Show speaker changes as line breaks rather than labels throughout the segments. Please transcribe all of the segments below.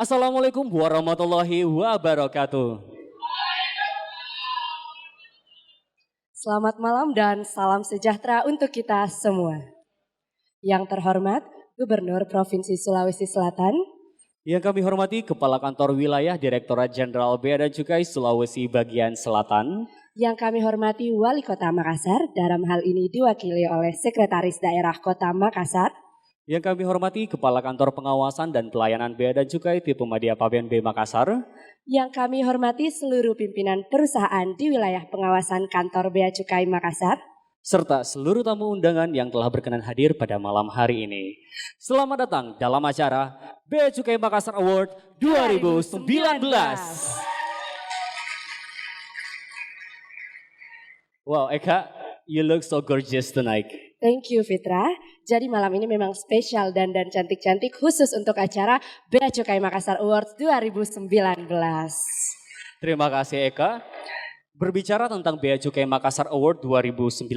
Assalamualaikum warahmatullahi wabarakatuh.
Selamat malam dan salam sejahtera untuk kita semua. Yang terhormat Gubernur Provinsi Sulawesi Selatan,
Yang kami hormati Kepala Kantor Wilayah Direktorat Jenderal Bea dan Cukai Sulawesi Bagian Selatan,
yang kami hormati Wali Kota Makassar, dalam hal ini diwakili oleh Sekretaris Daerah Kota Makassar,
yang kami hormati Kepala Kantor Pengawasan dan Pelayanan Bea dan Cukai Tipe Madya Pabean B Makassar,
yang kami hormati seluruh pimpinan perusahaan di wilayah pengawasan Kantor Bea Cukai Makassar,
serta seluruh tamu undangan yang telah berkenan hadir pada malam hari ini. Selamat datang dalam acara Bea Cukai Makassar Award 2019. Wow, Eka, you look so gorgeous tonight.
Thank you Fitra. Jadi malam ini memang spesial dan cantik-cantik khusus untuk acara Bea Cukai Makassar Awards 2019.
Terima kasih Eka. Berbicara tentang Bea Cukai Makassar Award 2019,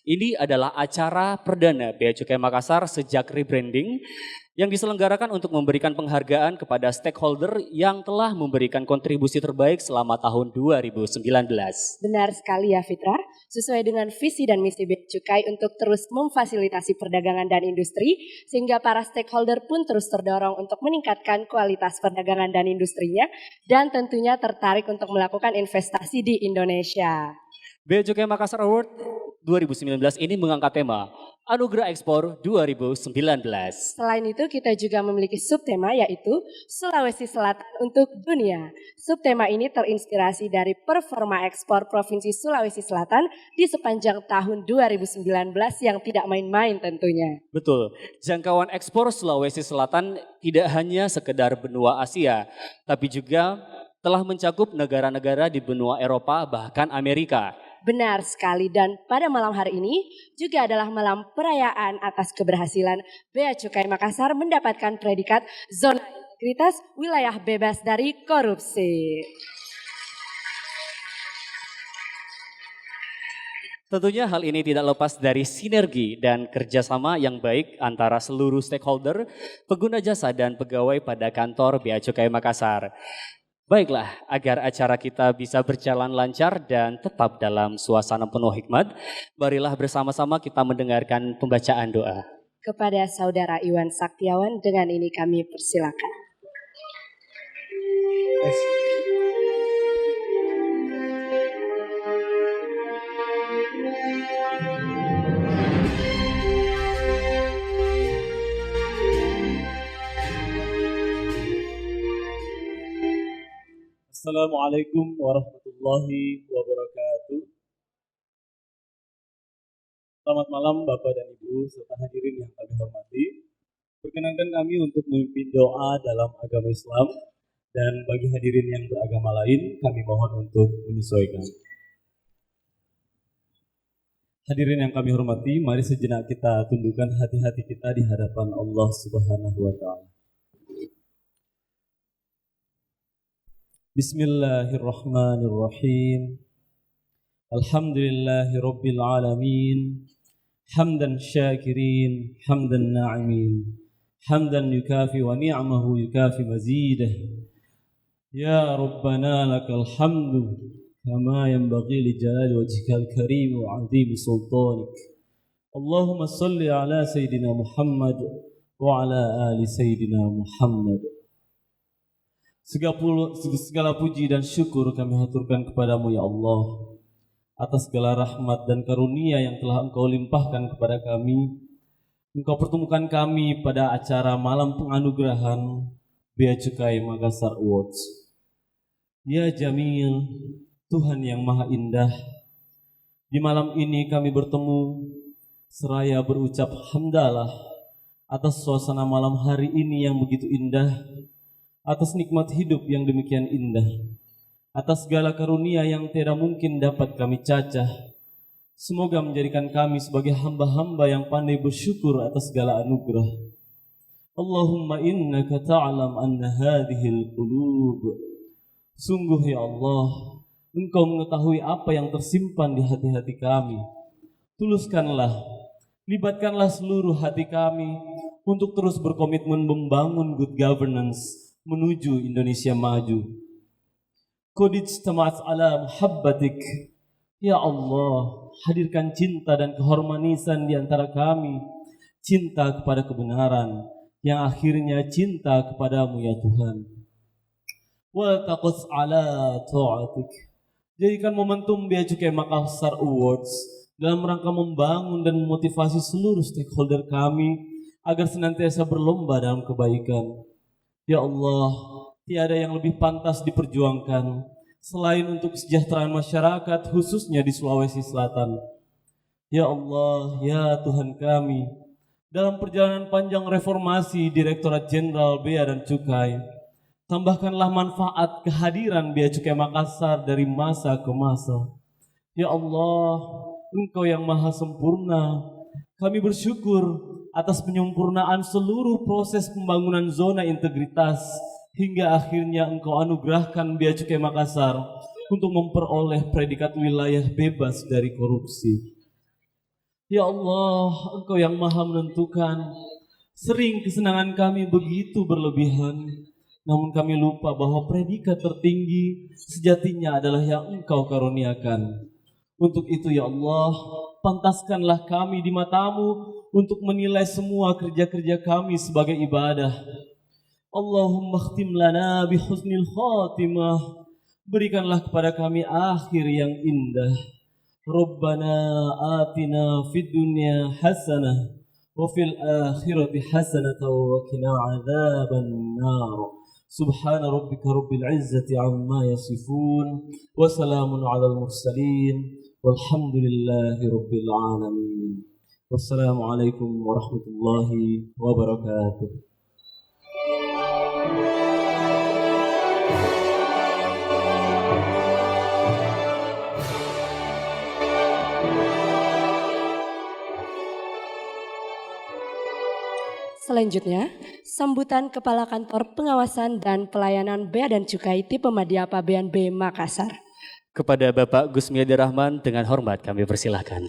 ini adalah acara perdana Bea Cukai Makassar sejak rebranding yang diselenggarakan untuk memberikan penghargaan kepada stakeholder yang telah memberikan kontribusi terbaik selama tahun 2019.
Benar sekali ya Fitra, sesuai dengan visi dan misi Bea Cukai untuk terus memfasilitasi perdagangan dan industri, sehingga para stakeholder pun terus terdorong untuk meningkatkan kualitas perdagangan dan industrinya, dan tentunya tertarik untuk melakukan investasi di Indonesia.
Bea Cukai Makassar Award 2019 ini mengangkat tema Anugerah Ekspor 2019.
Selain itu kita juga memiliki subtema yaitu Sulawesi Selatan untuk Dunia. Subtema ini terinspirasi dari performa ekspor Provinsi Sulawesi Selatan di sepanjang tahun 2019 yang tidak main-main tentunya.
Betul, jangkauan ekspor Sulawesi Selatan tidak hanya sekedar benua Asia, tapi juga telah mencakup negara-negara di benua Eropa bahkan Amerika.
Benar sekali, dan pada malam hari ini juga adalah malam perayaan atas keberhasilan Bea Cukai Makassar mendapatkan predikat zona integritas wilayah bebas dari korupsi.
Tentunya hal ini tidak lepas dari sinergi dan kerjasama yang baik antara seluruh stakeholder, pengguna jasa dan pegawai pada kantor Bea Cukai Makassar. Baiklah, agar acara kita bisa berjalan lancar dan tetap dalam suasana penuh hikmat, marilah bersama-sama kita mendengarkan pembacaan doa.
Kepada Saudara Iwan Saktiawan, dengan ini kami persilakan.
Assalamualaikum warahmatullahi wabarakatuh. Selamat malam Bapak dan Ibu serta hadirin yang kami hormati. Perkenankan kami untuk memimpin doa dalam agama Islam, dan bagi hadirin yang beragama lain kami mohon untuk menyesuaikan. Hadirin yang kami hormati, mari sejenak kita tundukkan hati-hati kita di hadapan Allah Subhanahu wa Ta'ala. Bismillahirrahmanirrahim. Alhamdulillahi rabbil alamin. Hamdan syakirin, hamdan na'imin. Hamdan yukafi wa ni'amahu yukafi mazidah. Ya Rabbana lakal hamdu kama yanbaghi li jalali wajhikal karim wa 'azimi sultanik. Allahumma salli ala Sayyidina Muhammad wa ala ali Sayyidina Muhammad. Segala puji dan syukur kami haturkan kepadamu ya Allah, atas segala rahmat dan karunia yang telah Engkau limpahkan kepada kami. Engkau pertemukan kami pada acara malam penganugerahan Bea Cukai Makassar Awards. Ya Jamil, Tuhan yang Maha Indah, di malam ini kami bertemu seraya berucap hamdalah atas suasana malam hari ini yang begitu indah, atas nikmat hidup yang demikian indah, atas segala karunia yang tidak mungkin dapat kami cacah. Semoga menjadikan kami sebagai hamba-hamba yang pandai bersyukur atas segala anugerah. Allahumma innaka ta'lam anna hadhil qulub. Sungguh ya Allah, Engkau mengetahui apa yang tersimpan di hati-hati kami. Tuluskanlah, libatkanlah seluruh hati kami untuk terus berkomitmen membangun good governance menuju Indonesia maju. Qad ijtama'at ala muhabbatik. Ya Allah, hadirkan cinta dan kehormanisan di antara kami. Cinta kepada kebenaran, yang akhirnya cinta kepadamu ya Tuhan. Wa taqus ala ta'atik. Jadikan momentum Bea Cukai Makassar Awards dalam rangka membangun dan memotivasi seluruh stakeholder kami agar senantiasa berlomba dalam kebaikan. Ya Allah, tiada yang lebih pantas diperjuangkan selain untuk kesejahteraan masyarakat khususnya di Sulawesi Selatan. Ya Allah, ya Tuhan kami, dalam perjalanan panjang reformasi Direktorat Jenderal Bea dan Cukai, tambahkanlah manfaat kehadiran Bea Cukai Makassar dari masa ke masa. Ya Allah, Engkau yang maha sempurna, kami bersyukur atas penyempurnaan seluruh proses pembangunan zona integritas hingga akhirnya Engkau anugerahkan Bea Cukai Makassar untuk memperoleh predikat wilayah bebas dari korupsi. Ya Allah, Engkau yang maha menentukan. Sering kesenangan kami begitu berlebihan, namun kami lupa bahwa predikat tertinggi sejatinya adalah yang Engkau karuniakan. Untuk itu ya Allah, pantaskanlah kami di matamu untuk menilai semua kerja-kerja kami sebagai ibadah. Allahumma khtim lana bi husnil khatimah. Berikanlah kepada kami akhir yang indah. Rabbana atina fid dunya hasanah wa fil akhirati hasanah wa qina adzaban nar. Subhana rabbika rabbil izzati amma yasifun wa salamun alal mursalin walhamdulillahi rabbil alamin. Wassalamualaikum warahmatullahi wabarakatuh.
Selanjutnya, sambutan Kepala Kantor Pengawasan dan Pelayanan Bea dan Cukai Tipe Madya Pabean B Makassar.
Kepada Bapak Gusmiadi Rahman dengan hormat kami persilahkan.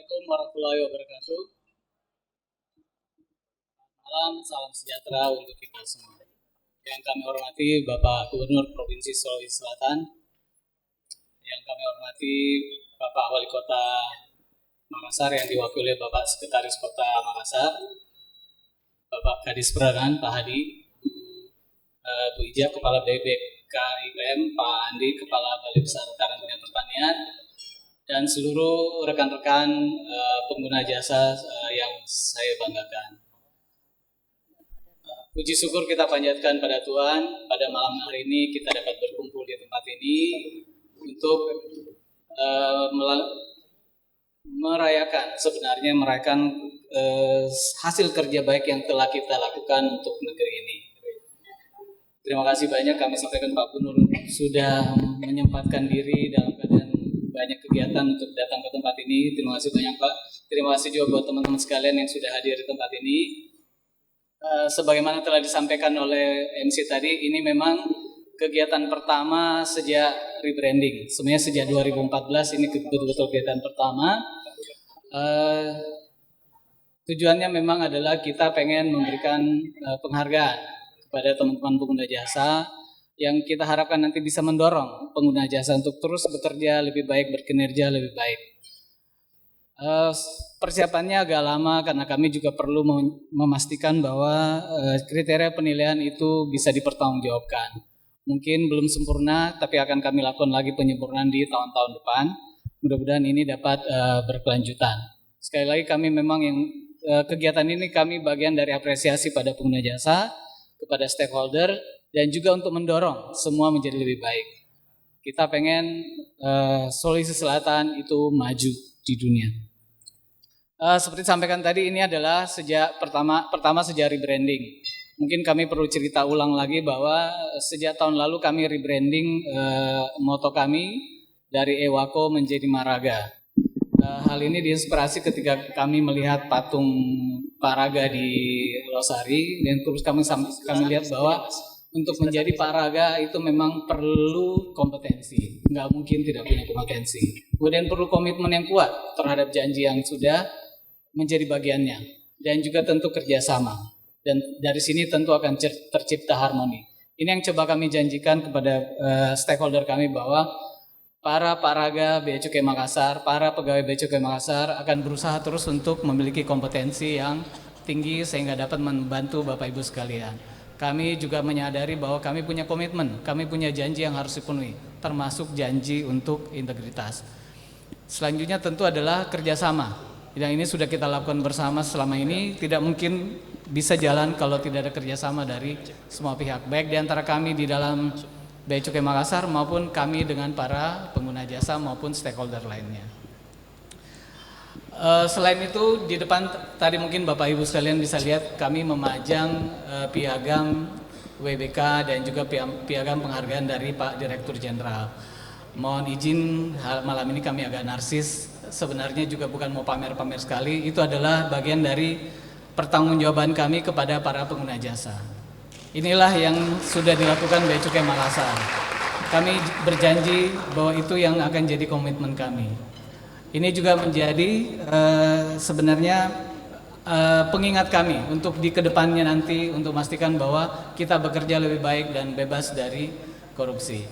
Assalamualaikum warahmatullahi wabarakatuh. Salam, salam sejahtera untuk kita semua. Yang kami hormati Bapak Gubernur Provinsi Sulawesi Selatan, yang kami hormati Bapak Wali Kota Makassar yang diwakili Bapak Sekretaris Kota Makassar, Bapak Kadis Perangan Pak Hadi, Bu Ija Kepala BPKIPM, Pak Andi Kepala Balai Besar Karantina Pertanian, dan seluruh rekan-rekan pengguna jasa yang saya banggakan. Puji syukur kita panjatkan pada Tuhan, pada malam hari ini kita dapat berkumpul di tempat ini untuk merayakan hasil kerja baik yang telah kita lakukan untuk negeri ini. Terima kasih banyak kami sampaikan Pak Gubernur sudah menyempatkan diri dalam keadaan banyak kegiatan untuk datang ke tempat ini. Terima kasih banyak Pak. Terima kasih juga buat teman-teman sekalian yang sudah hadir di tempat ini. Sebagaimana telah disampaikan oleh MC tadi, ini memang kegiatan pertama sejak rebranding. Sebenarnya sejak 2014 ini betul-betul kegiatan pertama. Tujuannya memang adalah kita pengen memberikan penghargaan kepada teman-teman pengguna jasa yang kita harapkan nanti bisa mendorong pengguna jasa untuk terus bekerja lebih baik, berkinerja lebih baik. Persiapannya agak lama karena kami juga perlu memastikan bahwa kriteria penilaian itu bisa dipertanggungjawabkan. Mungkin belum sempurna, tapi akan kami lakukan lagi penyempurnaan di tahun-tahun depan. Mudah-mudahan ini dapat berkelanjutan. Sekali lagi kami memang kegiatan ini kami bagian dari apresiasi pada pengguna jasa, kepada stakeholder, dan juga untuk mendorong semua menjadi lebih baik. Kita pengen Sulawesi Selatan itu maju di dunia. Seperti disampaikan tadi, ini adalah sejak pertama sejak rebranding. Mungkin kami perlu cerita ulang lagi bahwa sejak tahun lalu kami rebranding moto kami dari Ewako menjadi Maraga. Hal ini diinspirasi ketika kami melihat patung Paraga di Losari, dan terus kami lihat bahwa untuk menjadi Paraga itu memang perlu kompetensi, nggak mungkin tidak punya kompetensi. Kemudian perlu komitmen yang kuat terhadap janji yang sudah menjadi bagiannya, dan juga tentu kerjasama. Dan dari sini tentu akan tercipta harmoni. Ini yang coba kami janjikan kepada stakeholder kami bahwa para Paraga Bea Cukai Makassar, para pegawai Bea Cukai Makassar akan berusaha terus untuk memiliki kompetensi yang tinggi sehingga dapat membantu Bapak Ibu sekalian. Kami juga menyadari bahwa kami punya komitmen, kami punya janji yang harus dipenuhi, termasuk janji untuk integritas. Selanjutnya tentu adalah kerjasama. Yang ini sudah kita lakukan bersama selama ini, tidak mungkin bisa jalan kalau tidak ada kerjasama dari semua pihak, baik di antara kami di dalam Bea Cukai Makassar maupun kami dengan para pengguna jasa maupun stakeholder lainnya. Selain itu, di depan tadi mungkin Bapak Ibu sekalian bisa lihat kami memajang piagam WBK dan juga piagam penghargaan dari Pak Direktur Jenderal. Mohon izin malam ini kami agak narsis, sebenarnya juga bukan mau pamer-pamer sekali, itu adalah bagian dari pertanggungjawaban kami kepada para pengguna jasa. Inilah yang sudah dilakukan Bea Cukai Makassar. Kami berjanji bahwa itu yang akan jadi komitmen kami. Ini juga menjadi sebenarnya pengingat kami untuk di kedepannya nanti untuk memastikan bahwa kita bekerja lebih baik dan bebas dari korupsi.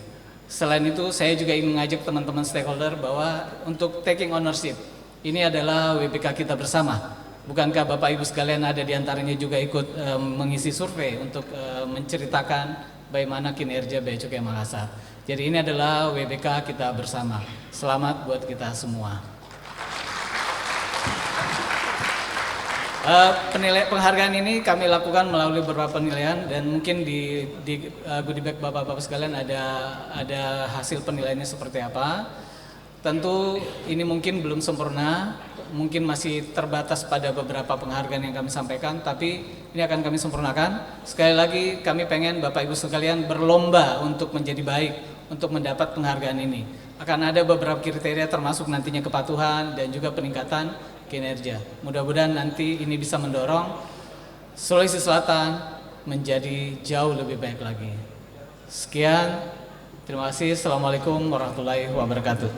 Selain itu, saya juga ingin mengajak teman-teman stakeholder bahwa untuk taking ownership, ini adalah WBK kita bersama. Bukankah Bapak Ibu sekalian ada di antaranya juga ikut mengisi survei untuk menceritakan bagaimana kinerja Bea Cukai Makassar. Jadi ini adalah WBK kita bersama. Selamat buat kita semua. Penghargaan ini kami lakukan melalui beberapa penilaian, dan mungkin di goodie bag Bapak-Bapak sekalian ada hasil penilaiannya seperti apa. Tentu ini mungkin belum sempurna, mungkin masih terbatas pada beberapa penghargaan yang kami sampaikan, tapi ini akan kami sempurnakan. Sekali lagi kami pengen Bapak Ibu sekalian berlomba untuk menjadi baik, untuk mendapat penghargaan ini. Akan ada beberapa kriteria termasuk nantinya kepatuhan dan juga peningkatan kinerja. Mudah-mudahan nanti ini bisa mendorong Sulawesi Selatan menjadi jauh lebih baik lagi. Sekian, terima kasih. Assalamualaikum warahmatullahi wabarakatuh.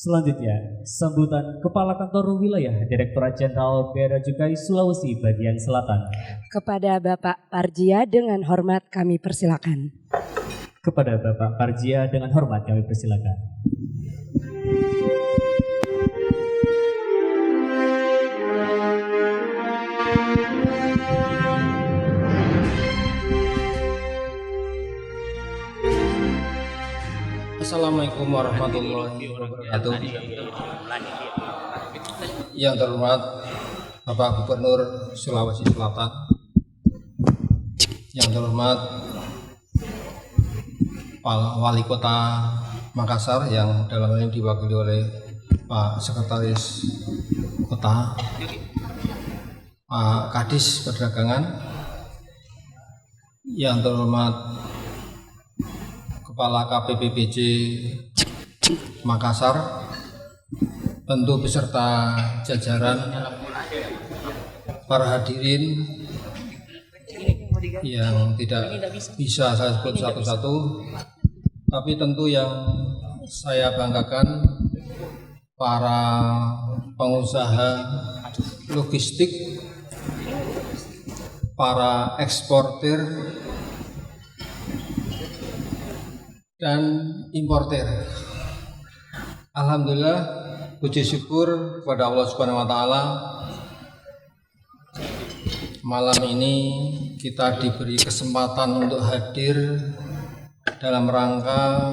Selanjutnya, sambutan Kepala Kantor Wilayah Direktorat Jenderal Bea dan Cukai Sulawesi Bagian Selatan.
Kepada Bapak Parjia dengan hormat kami persilakan.
Kepada Bapak Parjia dengan hormat kami persilakan.
Assalamualaikum warahmatullahi wabarakatuh. Yang terhormat Bapak Gubernur Sulawesi Selatan, yang terhormat Pak Wali Kota Makassar yang dalam hal ini diwakili oleh Pak Sekretaris Kota, Pak Kadis Perdagangan, yang terhormat Kepala KPPBJ Makassar, tentu beserta jajaran, para hadirin yang tidak bisa saya sebut satu-satu, tapi tentu yang saya banggakan para pengusaha logistik, para eksportir dan importir. Alhamdulillah, puji syukur kepada Allah Subhanahu wa taala, malam ini kita diberi kesempatan untuk hadir dalam rangka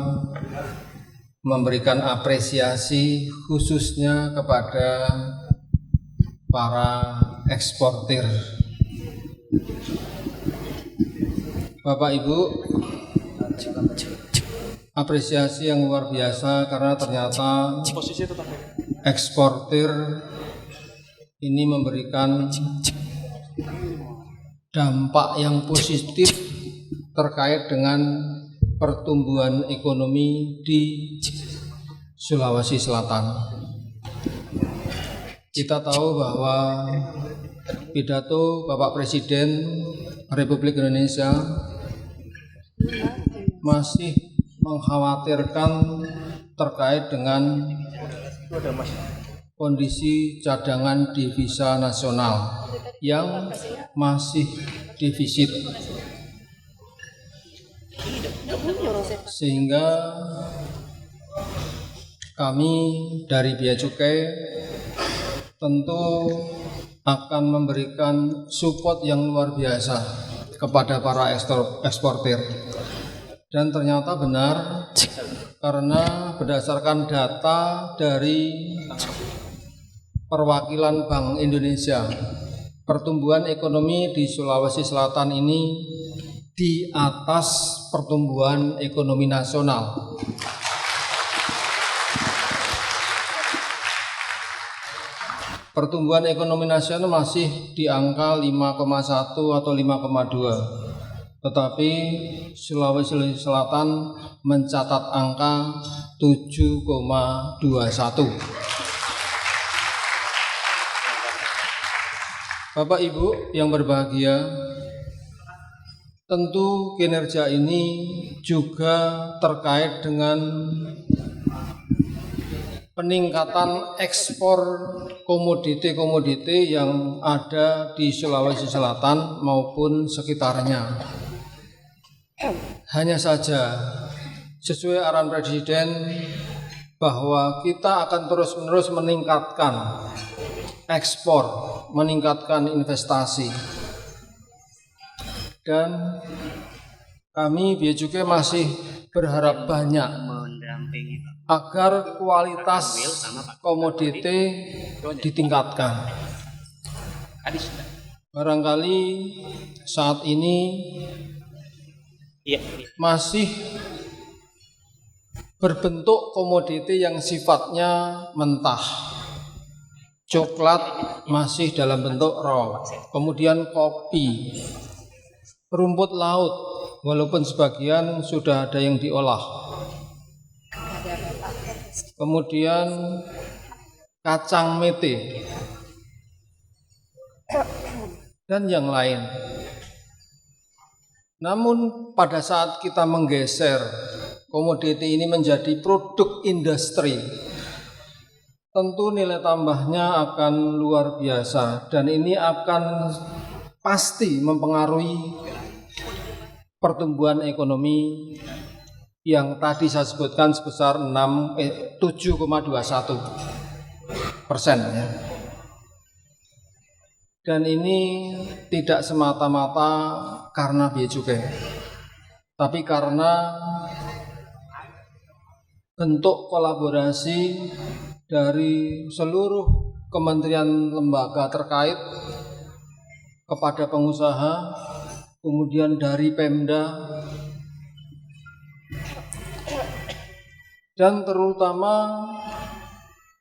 memberikan apresiasi khususnya kepada para eksportir. Bapak Ibu, apresiasi yang luar biasa karena ternyata eksportir ini memberikan dampak yang positif terkait dengan pertumbuhan ekonomi di Sulawesi Selatan. Kita tahu bahwa pidato Bapak Presiden Republik Indonesia masih mengkhawatirkan terkait dengan kondisi cadangan devisa nasional yang masih defisit, sehingga kami dari Bea Cukai tentu akan memberikan support yang luar biasa kepada para eksportir. Dan ternyata benar, karena berdasarkan data dari perwakilan Bank Indonesia, pertumbuhan ekonomi di Sulawesi Selatan ini di atas pertumbuhan ekonomi nasional. Pertumbuhan ekonomi nasional masih di angka 5,1 atau 5,2. Tetapi Sulawesi Selatan mencatat angka 7,21. Bapak Ibu yang berbahagia, tentu kinerja ini juga terkait dengan peningkatan ekspor komoditi-komoditi yang ada di Sulawesi Selatan maupun sekitarnya. Hanya saja sesuai arahan Presiden bahwa kita akan terus-menerus meningkatkan ekspor, meningkatkan investasi. Dan kami Bea Cukai masih berharap banyak agar kualitas komoditi ditingkatkan. Barangkali saat ini masih berbentuk komoditi yang sifatnya mentah. Coklat masih dalam bentuk raw, kemudian kopi, rumput laut, walaupun sebagian sudah ada yang diolah, kemudian kacang mete, dan yang lain. Namun pada saat kita menggeser komoditi ini menjadi produk industri, tentu nilai tambahnya akan luar biasa dan ini akan pasti mempengaruhi pertumbuhan ekonomi yang tadi saya sebutkan sebesar 7,21%. Ya. Dan ini tidak semata-mata karena Bea Cukai, tapi karena bentuk kolaborasi dari seluruh kementerian lembaga terkait kepada pengusaha, kemudian dari Pemda, dan terutama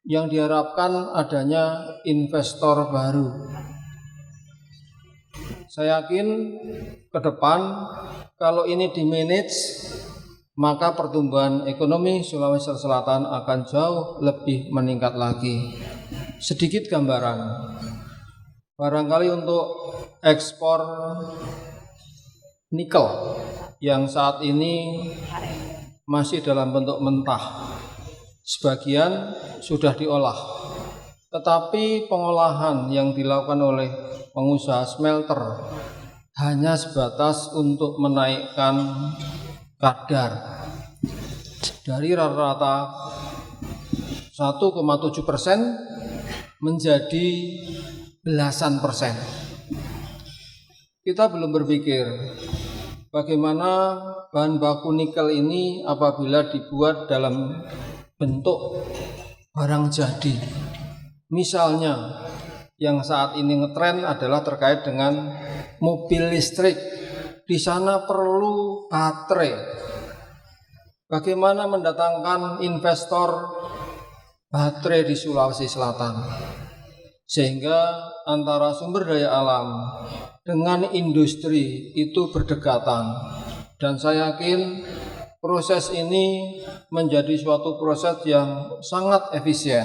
yang diharapkan adanya investor baru. Saya yakin ke depan kalau ini di-manage, maka pertumbuhan ekonomi Sulawesi Selatan akan jauh lebih meningkat lagi. Sedikit gambaran, barangkali untuk ekspor nikel yang saat ini masih dalam bentuk mentah, sebagian sudah diolah, tetapi pengolahan yang dilakukan oleh pengusaha smelter hanya sebatas untuk menaikkan kadar dari rata-rata 1,7% menjadi belasan persen. Kita belum berpikir bagaimana bahan baku nikel ini apabila dibuat dalam bentuk barang jadi. Misalnya yang saat ini ngetren adalah terkait dengan mobil listrik. Di sana perlu baterai. Bagaimana mendatangkan investor baterai di Sulawesi Selatan, sehingga antara sumber daya alam dengan industri itu berdekatan. Dan saya yakin proses ini menjadi suatu proses yang sangat efisien,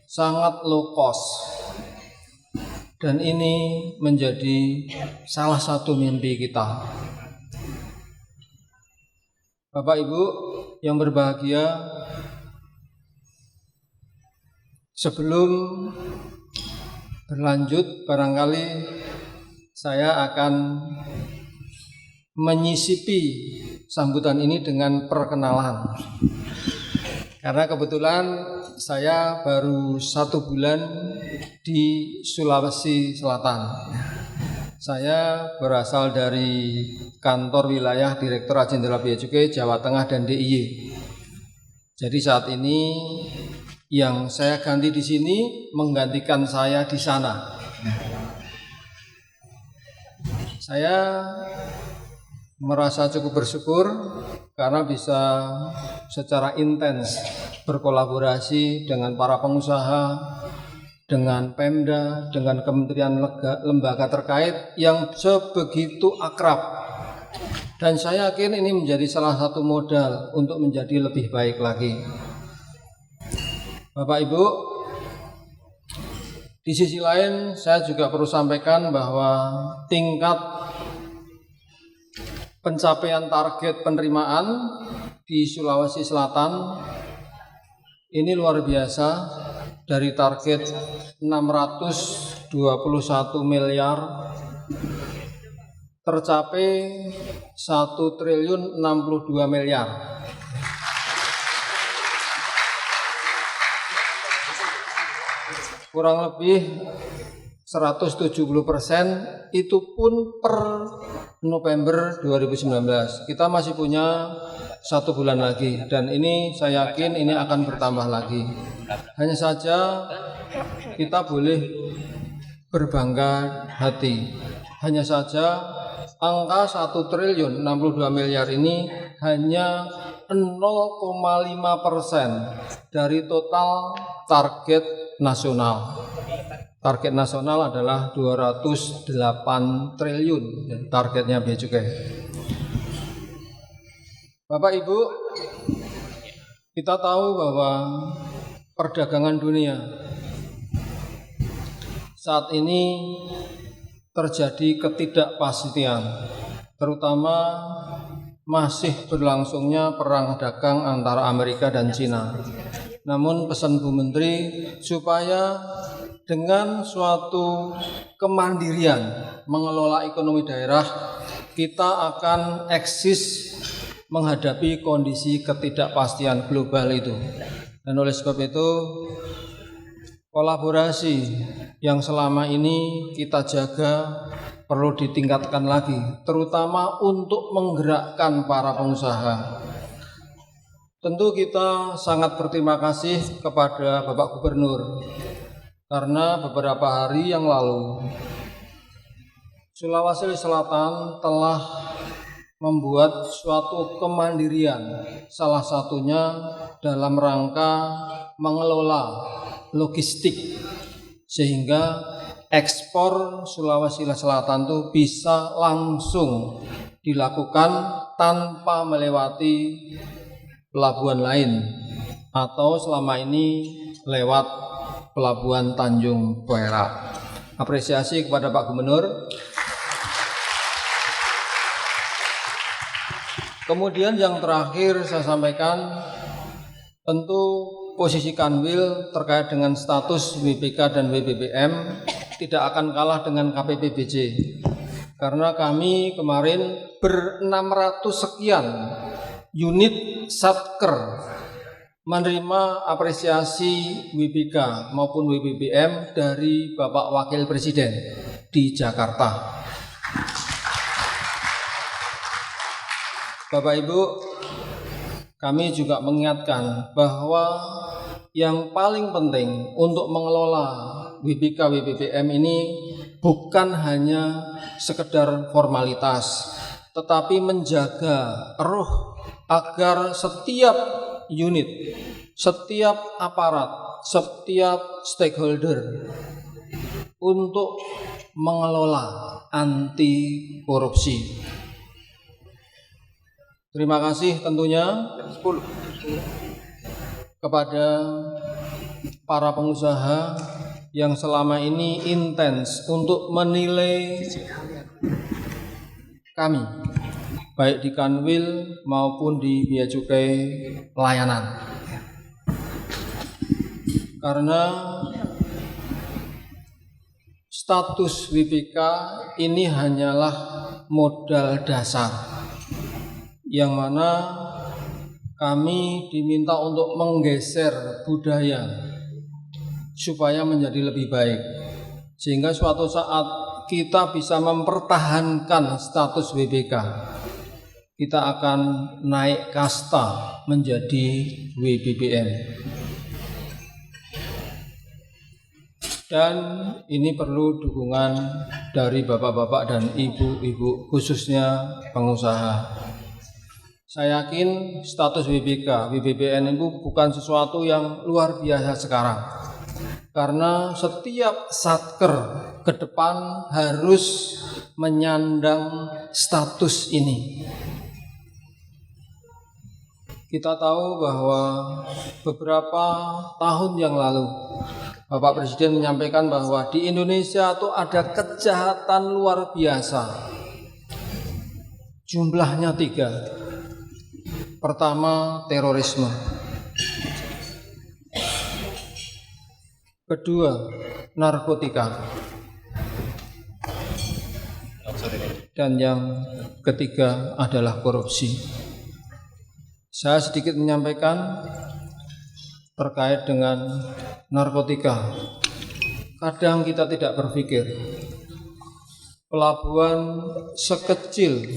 sangat low cost. Dan ini menjadi salah satu mimpi kita. Bapak Ibu yang berbahagia, sebelum berlanjut barangkali saya akan menyisipi sambutan ini dengan perkenalan. Karena kebetulan saya baru 1 bulan di Sulawesi Selatan. Saya berasal dari kantor wilayah Direktorat Jenderal Bea Cukai Jawa Tengah dan DIY. Jadi saat ini yang saya ganti di sini menggantikan saya di sana. Saya merasa cukup bersyukur karena bisa secara intens berkolaborasi dengan para pengusaha, dengan Pemda, dengan kementerian lembaga terkait yang sebegitu akrab. Dan saya yakin ini menjadi salah satu modal untuk menjadi lebih baik lagi. Bapak Ibu, di sisi lain saya juga perlu sampaikan bahwa tingkat pencapaian target penerimaan di Sulawesi Selatan ini luar biasa. Dari target 621 miliar tercapai 1.062 miliar. Kurang lebih 170% itu pun per November 2019. Kita masih punya 1 bulan lagi dan ini saya yakin ini akan bertambah lagi. Hanya saja kita boleh berbangga hati. Hanya saja angka 1.062 miliar ini hanya 0,5% dari total target nasional. Target nasional adalah 208 triliun targetnya Bea Cukai. Bapak Ibu, kita tahu bahwa perdagangan dunia saat ini terjadi ketidakpastian, terutama masih berlangsungnya perang dagang antara Amerika dan Cina. Namun pesan Bu Menteri supaya dengan suatu kemandirian mengelola ekonomi daerah, kita akan eksis menghadapi kondisi ketidakpastian global itu. Dan oleh sebab itu, kolaborasi yang selama ini kita jaga perlu ditingkatkan lagi, terutama untuk menggerakkan para pengusaha. Tentu kita sangat berterima kasih kepada Bapak Gubernur, karena beberapa hari yang lalu Sulawesi Selatan telah membuat suatu kemandirian, salah satunya dalam rangka mengelola logistik sehingga ekspor Sulawesi Selatan itu bisa langsung dilakukan tanpa melewati pelabuhan lain atau selama ini lewat pelabuhan Tanjung Perak. Apresiasi kepada Pak Gubernur. Kemudian yang terakhir saya sampaikan, tentu posisi Kanwil terkait dengan status WBK dan WBBM tidak akan kalah dengan KPPBJ. Karena kami kemarin ber-600 sekian unit satker menerima apresiasi WBK maupun WBBM dari Bapak Wakil Presiden di Jakarta. Bapak Ibu, kami juga mengingatkan bahwa yang paling penting untuk mengelola WBK WBBM ini bukan hanya sekedar formalitas, tetapi menjaga roh agar setiap unit, setiap aparat, setiap stakeholder untuk mengelola anti korupsi. Terima kasih tentunya kepada para pengusaha yang selama ini intens untuk menilai kami, baik di Kanwil maupun di Bea Cukai Layanan. Karena status WBK ini hanyalah modal dasar, yang mana kami diminta untuk menggeser budaya supaya menjadi lebih baik, sehingga suatu saat kita bisa mempertahankan status WBK, kita akan naik kasta menjadi WBBM. Dan ini perlu dukungan dari bapak-bapak dan ibu-ibu, khususnya pengusaha. Saya yakin status WBK, WBBN itu bukan sesuatu yang luar biasa sekarang. Karena setiap satker ke depan harus menyandang status ini. Kita tahu bahwa beberapa tahun yang lalu Bapak Presiden menyampaikan bahwa di Indonesia itu ada kejahatan luar biasa. Jumlahnya 3. Pertama, terorisme. Kedua, narkotika. Dan yang ketiga adalah korupsi. Saya sedikit menyampaikan terkait dengan narkotika. Kadang kita tidak berpikir pelabuhan sekecil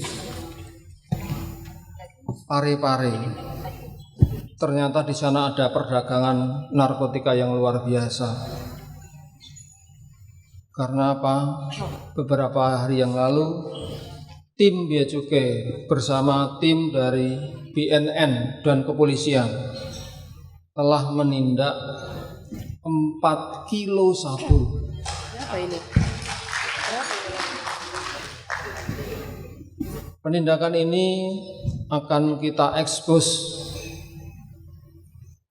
Parepare, ternyata di sana ada perdagangan narkotika yang luar biasa. Karena apa? Beberapa hari yang lalu tim Bea Cukai bersama tim dari BNN dan kepolisian telah menindak 4 kilo sabu.
Apa ini?
Penindakan ini akan kita ekspos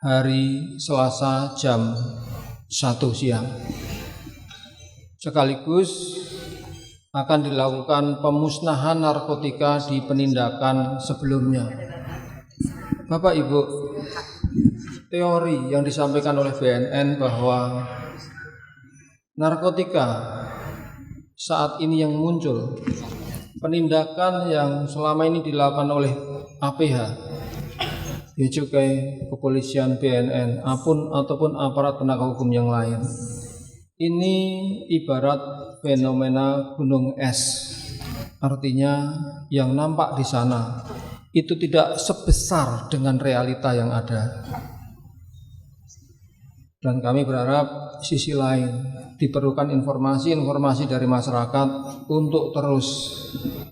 hari Selasa jam 1 siang. Sekaligus akan dilakukan pemusnahan narkotika di penindakan sebelumnya. Bapak Ibu, teori yang disampaikan oleh BNN bahwa narkotika saat ini yang muncul, penindakan yang selama ini dilakukan oleh APH, Bea Cukai, kepolisian, BNN, ataupun aparat penegak hukum yang lain, ini ibarat fenomena gunung es. Artinya yang nampak di sana itu tidak sebesar dengan realita yang ada. Dan kami berharap sisi lain diperlukan informasi dari masyarakat untuk terus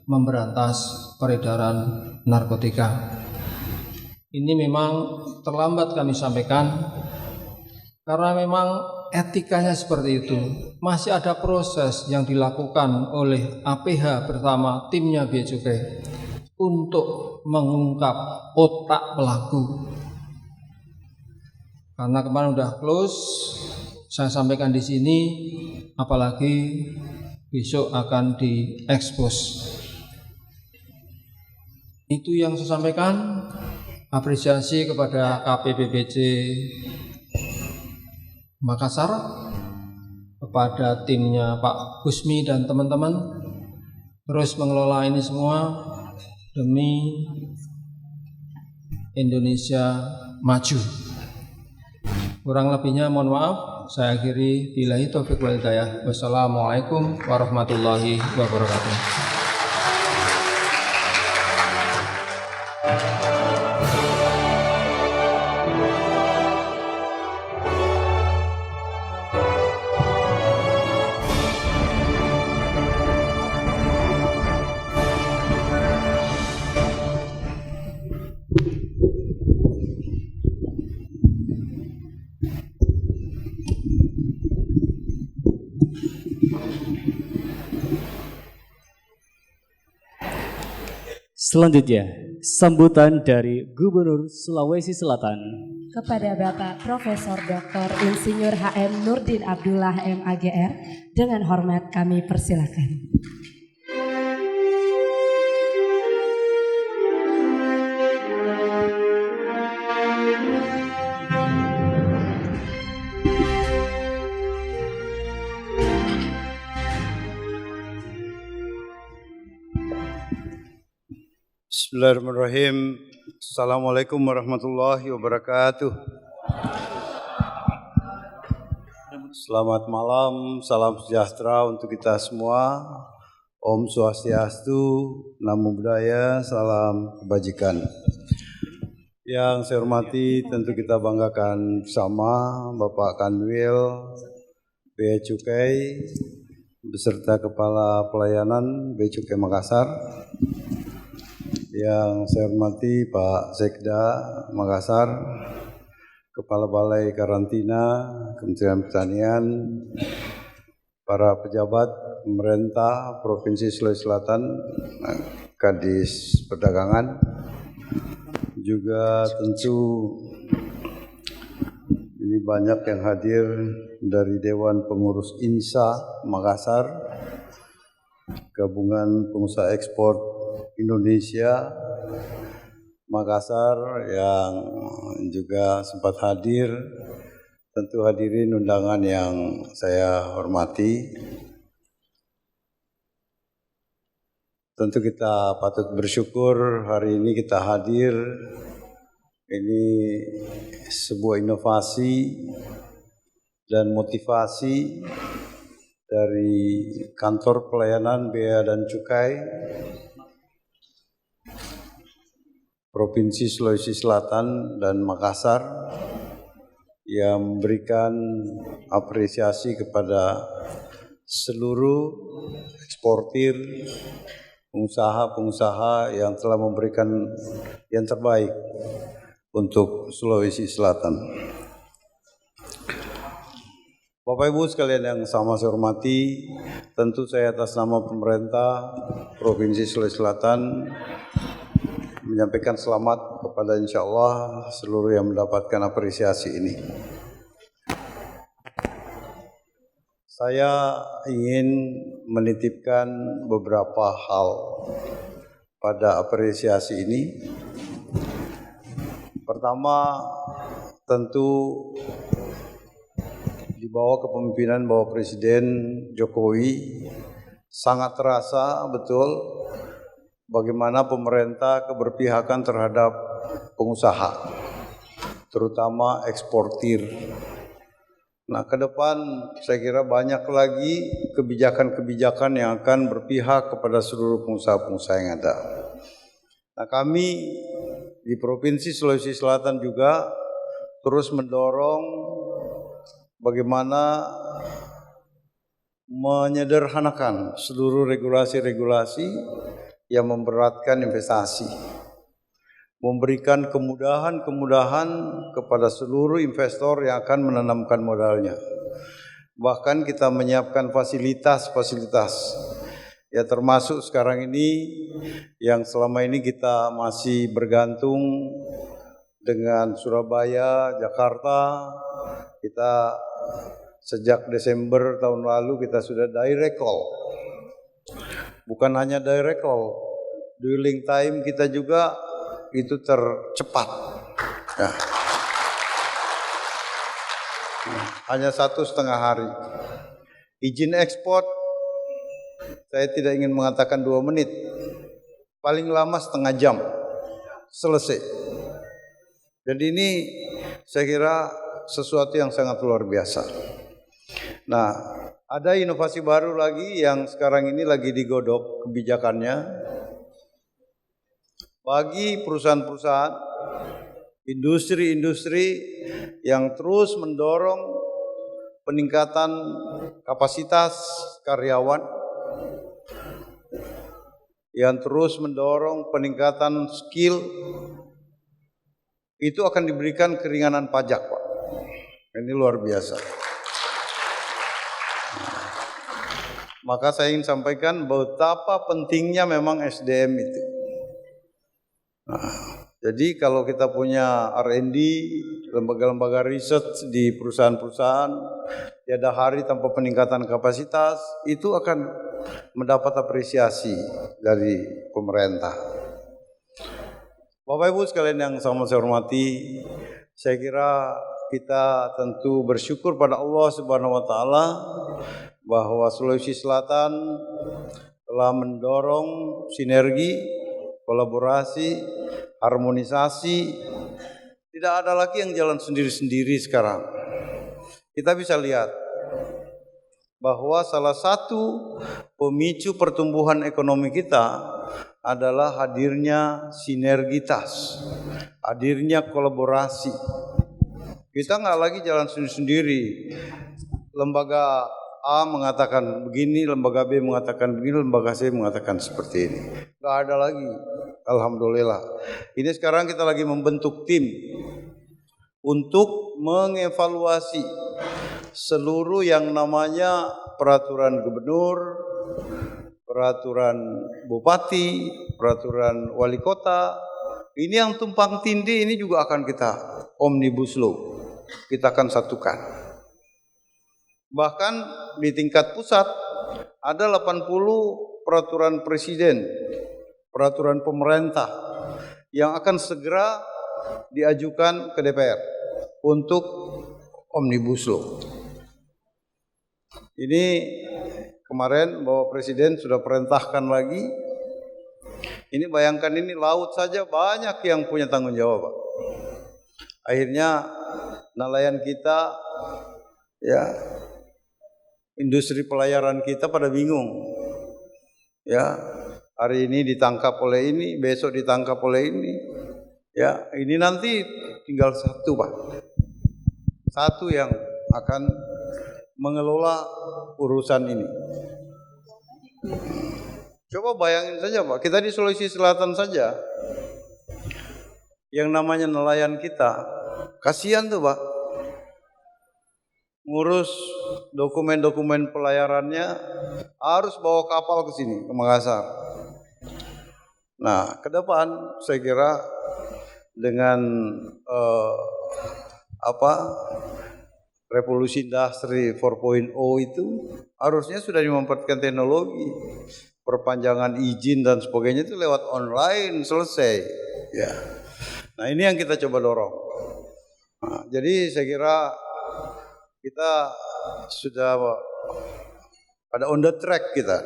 memberantas peredaran narkotika. ini memang terlambat kami sampaikan karena memang etikanya seperti itu. Masih ada proses yang dilakukan oleh APH bersama timnya Bea Cukai untuk mengungkap otak pelaku. Karena kemarin udah close, saya sampaikan di sini, apalagi besok akan diekspos. Itu yang saya sampaikan. Apresiasi kepada KPPBC Makassar, kepada timnya Pak Gusmi dan teman-teman, terus mengelola ini semua demi Indonesia maju. Kurang lebihnya mohon maaf, saya akhiri. Billahi taufiq wal hidayah. Wassalamualaikum warahmatullahi wabarakatuh.
Selanjutnya, sambutan dari Gubernur Sulawesi Selatan.
Kepada Bapak Profesor Dr. Insinyur HM Nurdin Abdullah MAGR, dengan hormat kami persilakan.
Bismillahirrahmanirrahim. Assalamualaikum warahmatullahi wabarakatuh. Selamat malam, salam sejahtera untuk kita semua. Om Swastiastu, Namo Buddhaya, salam kebajikan. Yang saya hormati, tentu kita banggakan bersama Bapak Kanwil Bea Cukai beserta Kepala Pelayanan Bea Cukai Makassar. Yang saya hormati Pak Sekda Makassar, Kepala Balai Karantina Kementerian Pertanian, para pejabat pemerintah Provinsi Sulawesi Selatan, Kadis Perdagangan, juga tentu ini banyak yang hadir dari Dewan Pengurus INSA Makassar, Gabungan Pengusaha Ekspor Indonesia Makassar yang juga sempat hadir, tentu hadirin undangan yang saya hormati. Tentu kita patut bersyukur hari ini kita hadir. Ini sebuah inovasi dan motivasi dari Kantor Pelayanan Bea dan Cukai Provinsi Sulawesi Selatan dan Makassar yang memberikan apresiasi kepada seluruh eksportir, pengusaha-pengusaha yang telah memberikan yang terbaik untuk Sulawesi Selatan. Bapak Ibu sekalian yang sama saya hormati, tentu saya atas nama pemerintah Provinsi Sulawesi Selatan menyampaikan selamat kepada insya Allah seluruh yang mendapatkan apresiasi ini. Saya ingin menitipkan beberapa hal pada apresiasi ini. Pertama, tentu di bawah kepemimpinan Bapak Presiden Jokowi sangat terasa betul bagaimana pemerintah keberpihakan terhadap pengusaha, terutama eksportir. Nah, ke depan saya kira banyak lagi kebijakan-kebijakan yang akan berpihak kepada seluruh pengusaha-pengusaha yang ada. Nah, kami di Provinsi Sulawesi Selatan juga terus mendorong bagaimana menyederhanakan seluruh regulasi-regulasi yang memberatkan investasi. memberikan kemudahan-kemudahan kepada seluruh investor yang akan menanamkan modalnya. Bahkan kita menyiapkan fasilitas-fasilitas, ya termasuk sekarang ini yang selama ini kita masih bergantung dengan Surabaya, Jakarta. Kita sejak Desember tahun lalu kita sudah direct call. Bukan hanya direct call, dwelling time kita juga itu tercepat. Ya. Hanya 1,5 hari. Izin ekspor, saya tidak ingin mengatakan 2 menit, paling lama setengah jam selesai. Jadi ini saya kira sesuatu yang sangat luar biasa. Nah, ada inovasi baru lagi yang sekarang ini lagi digodok kebijakannya. Bagi perusahaan-perusahaan, industri-industri yang terus mendorong peningkatan kapasitas karyawan, yang terus mendorong peningkatan skill, itu akan diberikan keringanan pajak, Pak. Ini luar biasa. Maka saya ingin sampaikan betapa pentingnya memang SDM itu. Jadi kalau kita punya R&D, lembaga-lembaga riset di perusahaan-perusahaan, tiada hari tanpa peningkatan kapasitas, itu akan mendapat apresiasi dari pemerintah. Bapak Ibu sekalian yang sama saya hormati, saya kira kita tentu bersyukur pada Allah Subhanahu wa taala bahwa Sulawesi Selatan telah mendorong sinergi, kolaborasi, harmonisasi. Tidak ada lagi yang jalan sendiri-sendiri sekarang. Kita bisa lihat bahwa salah satu pemicu pertumbuhan ekonomi kita adalah hadirnya sinergitas, hadirnya kolaborasi. Kita nggak lagi jalan sendiri-sendiri. Lembaga A mengatakan begini, lembaga B mengatakan begini, lembaga C mengatakan seperti ini. Nggak ada lagi. Alhamdulillah. Ini sekarang kita lagi membentuk tim untuk mengevaluasi seluruh yang namanya peraturan gubernur, peraturan bupati, peraturan wali kota. Ini yang tumpang tindih ini juga akan kita omnibus law. Kita akan satukan. Bahkan di tingkat pusat ada 80 peraturan presiden, peraturan pemerintah yang akan segera diajukan ke DPR untuk omnibus law. Ini kemarin Bapak Presiden sudah perintahkan lagi. Ini bayangkan ini laut saja banyak yang punya tanggung jawab, Pak. Akhirnya nelayan kita, ya, industri pelayaran kita pada bingung. Ya, hari ini ditangkap oleh ini, besok ditangkap oleh ini. Ya, ini nanti tinggal satu, Pak. Satu yang akan mengelola urusan ini. Coba bayangin saja, Pak, kita di Sulawesi Selatan saja, yang namanya nelayan kita, kasihan tuh, Pak, ngurus dokumen-dokumen pelayarannya harus bawa kapal ke sini, ke Makassar. Nah, ke depan saya kira dengan revolusi industri 4.0 itu harusnya sudah dimanfaatkan teknologi, perpanjangan izin dan sebagainya itu lewat online selesai. Ya. Nah, ini yang kita coba dorong. Nah, jadi saya kira kita sudah ada on the track kita.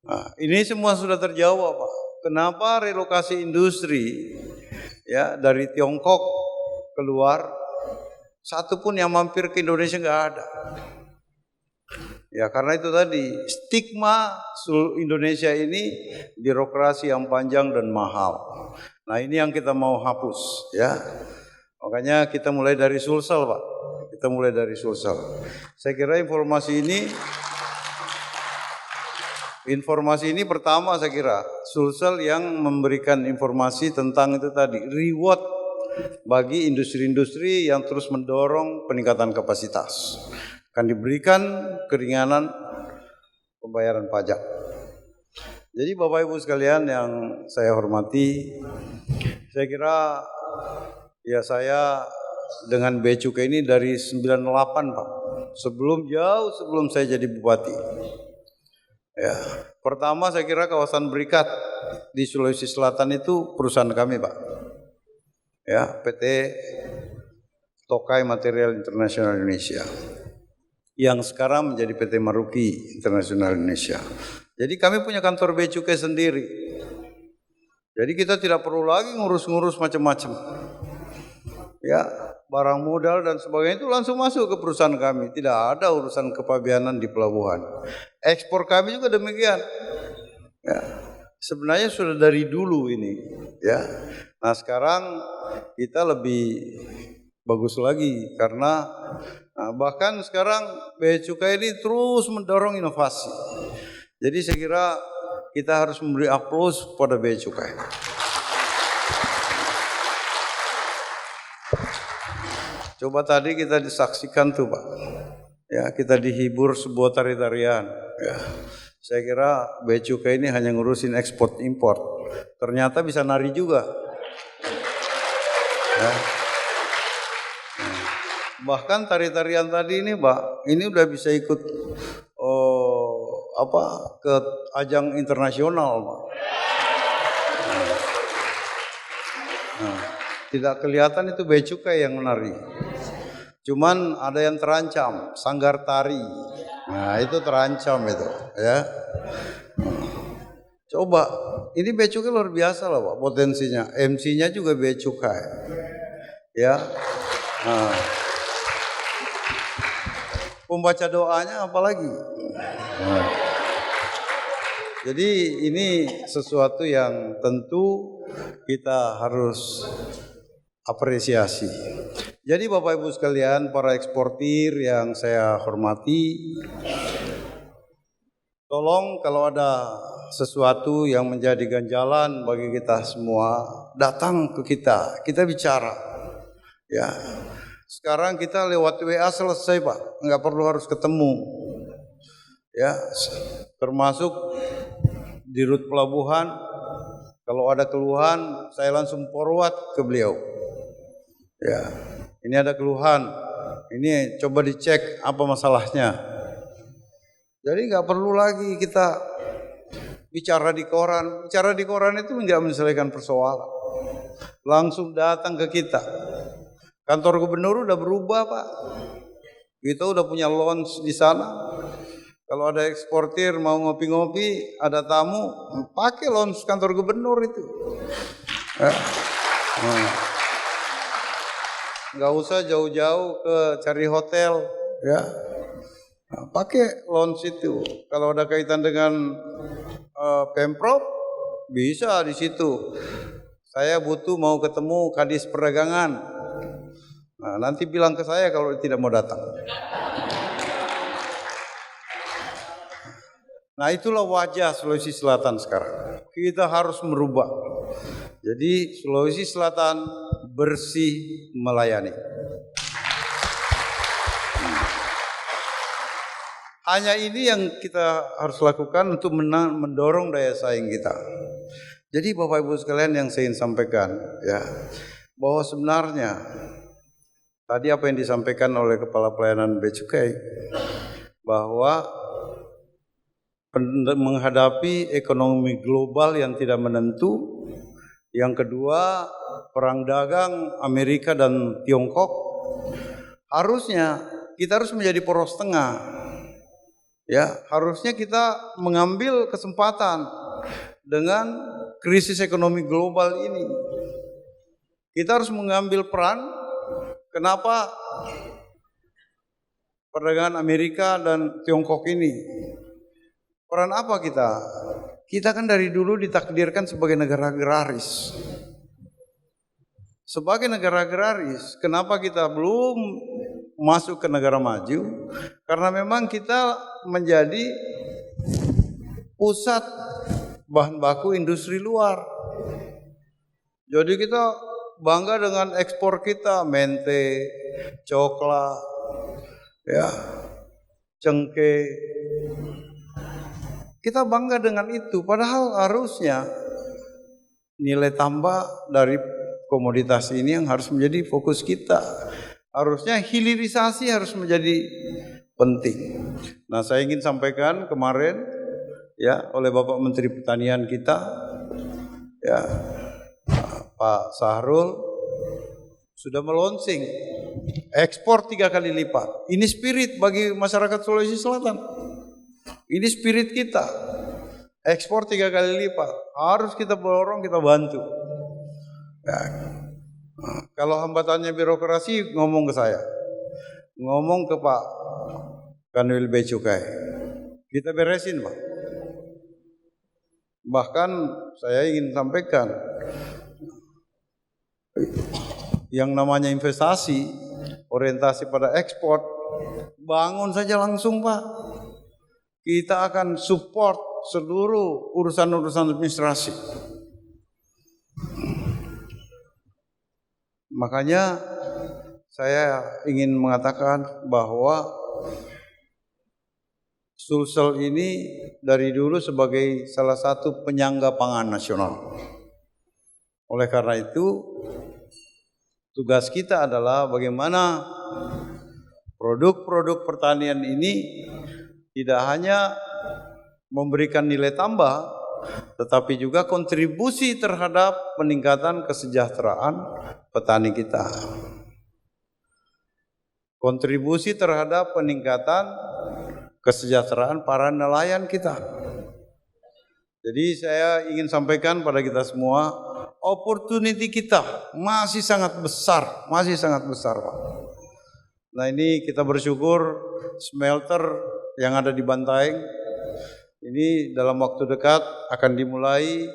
Nah, ini semua sudah terjawab, Pak. Kenapa relokasi industri ya dari Tiongkok keluar, satu pun yang mampir ke Indonesia nggak ada. Ya karena itu tadi stigma Indonesia ini birokrasi yang panjang dan mahal. Nah ini yang kita mau hapus ya. Makanya kita mulai dari Sulsel, Pak. Kita mulai dari Sulsel. Saya kira informasi ini Informasi ini pertama saya kira Sulsel yang memberikan informasi tentang itu tadi, reward bagi industri-industri yang terus mendorong peningkatan kapasitas. Akan diberikan keringanan pembayaran pajak. Jadi Bapak Ibu sekalian yang saya hormati, saya kira ya saya dengan Bea Cukai ini dari 98 Pak. Jauh sebelum saya jadi bupati. Ya, pertama saya kira kawasan Berikat di Sulawesi Selatan itu perusahaan kami Pak. Ya, PT Tokai Material Internasional Indonesia. Yang sekarang menjadi PT Maruki Internasional Indonesia. Jadi kami punya kantor Bea Cukai sendiri. Jadi kita tidak perlu lagi ngurus-ngurus macam-macam. Ya, barang modal dan sebagainya itu langsung masuk ke perusahaan kami. Tidak ada urusan kepabeanan di pelabuhan. Ekspor kami juga demikian. Ya, sebenarnya sudah dari dulu ini. Ya, nah sekarang kita lebih bagus lagi karena bahkan sekarang Bea Cukai ini terus mendorong inovasi. Jadi saya kira kita harus memberi aplaus pada Bea Cukai. Coba tadi kita disaksikan tuh Pak, ya kita dihibur sebuah tari-tarian. Ya, saya kira Bea Cukai ini hanya ngurusin ekspor impor, ternyata bisa nari juga. Ya. Bahkan tari-tarian tadi ini Pak, ini udah bisa ikut ke ajang internasional Pak. Nah, tidak kelihatan itu Bea Cukai yang menari. Cuman ada yang terancam, sanggar tari. Nah, itu terancam itu, ya. Coba, ini Bea Cukai luar biasa loh Pak, potensinya. MC-nya juga Bea Cukai. Ya. Nah. Pembaca doanya apalagi. Nah. Jadi ini sesuatu yang tentu kita harus apresiasi. Jadi Bapak Ibu sekalian, para eksportir yang saya hormati, tolong kalau ada sesuatu yang menjadi ganjalan bagi kita semua, datang ke kita bicara. Ya, sekarang kita lewat WA selesai Pak, nggak perlu harus ketemu. Ya, termasuk di rut pelabuhan, kalau ada keluhan saya langsung forward ke beliau. Ya, ini ada keluhan, ini coba dicek apa masalahnya. Jadi nggak perlu lagi kita bicara di koran. Bicara di koran itu nggak menyelesaikan persoalan. Langsung datang ke kita. Kantor gubernur udah berubah Pak. Kita udah punya lounge di sana. Kalau ada eksportir mau ngopi-ngopi, ada tamu, pakai lounge kantor gubernur itu. Nggak usah jauh-jauh ke cari hotel, ya. Nah, pakai lounge itu. Kalau ada kaitan dengan Pemprov, bisa di situ. Saya butuh mau ketemu Kadis Perdagangan. Nah, nanti bilang ke saya kalau tidak mau datang. Nah, itulah wajah Sulawesi Selatan sekarang. Kita harus merubah. Jadi Sulawesi Selatan bersih melayani. Hanya ini yang kita harus lakukan untuk mendorong daya saing kita. Jadi Bapak Ibu sekalian yang saya ingin sampaikan, ya, bahwa sebenarnya tadi apa yang disampaikan oleh Kepala Pelayanan Bea Cukai, bahwa menghadapi ekonomi global yang tidak menentu, yang kedua perang dagang Amerika dan Tiongkok, harusnya kita harus menjadi poros tengah. Ya, harusnya kita mengambil kesempatan dengan krisis ekonomi global ini. Kita harus mengambil peran. Kenapa perdagangan Amerika dan Tiongkok ini? Peran apa kita? Kita kan dari dulu ditakdirkan sebagai negara agraris. Sebagai negara agraris, kenapa kita belum masuk ke negara maju? Karena memang kita menjadi pusat bahan baku industri luar. Jadi kita bangga dengan ekspor kita, mente, coklat, ya, cengkeh. Kita bangga dengan itu, padahal harusnya nilai tambah dari komoditas ini yang harus menjadi fokus kita. Harusnya hilirisasi harus menjadi penting. Nah, saya ingin sampaikan kemarin ya oleh Bapak Menteri Pertanian kita, ya Pak Sahrul sudah melonsing ekspor 3 kali lipat. Ini spirit bagi masyarakat Sulawesi Selatan. Ini spirit kita. Ekspor 3 kali lipat. Harus kita dorong, kita bantu. Ya. Kalau hambatannya birokrasi, ngomong ke saya. Ngomong ke Pak Kanwil Bea Cukai. Kita beresin, Pak. Bahkan saya ingin sampaikan, yang namanya investasi, orientasi pada ekspor, bangun saja langsung, Pak. Kita akan support seluruh urusan-urusan administrasi. Makanya saya ingin mengatakan bahwa Sulsel ini dari dulu sebagai salah satu penyangga pangan nasional. Oleh karena itu, tugas kita adalah bagaimana produk-produk pertanian ini tidak hanya memberikan nilai tambah, tetapi juga kontribusi terhadap peningkatan kesejahteraan petani kita. Kontribusi terhadap peningkatan kesejahteraan para nelayan kita. Jadi saya ingin sampaikan pada kita semua, opportunity kita masih sangat besar, Pak. Nah, ini kita bersyukur smelter yang ada di Bantaeng ini dalam waktu dekat akan dimulai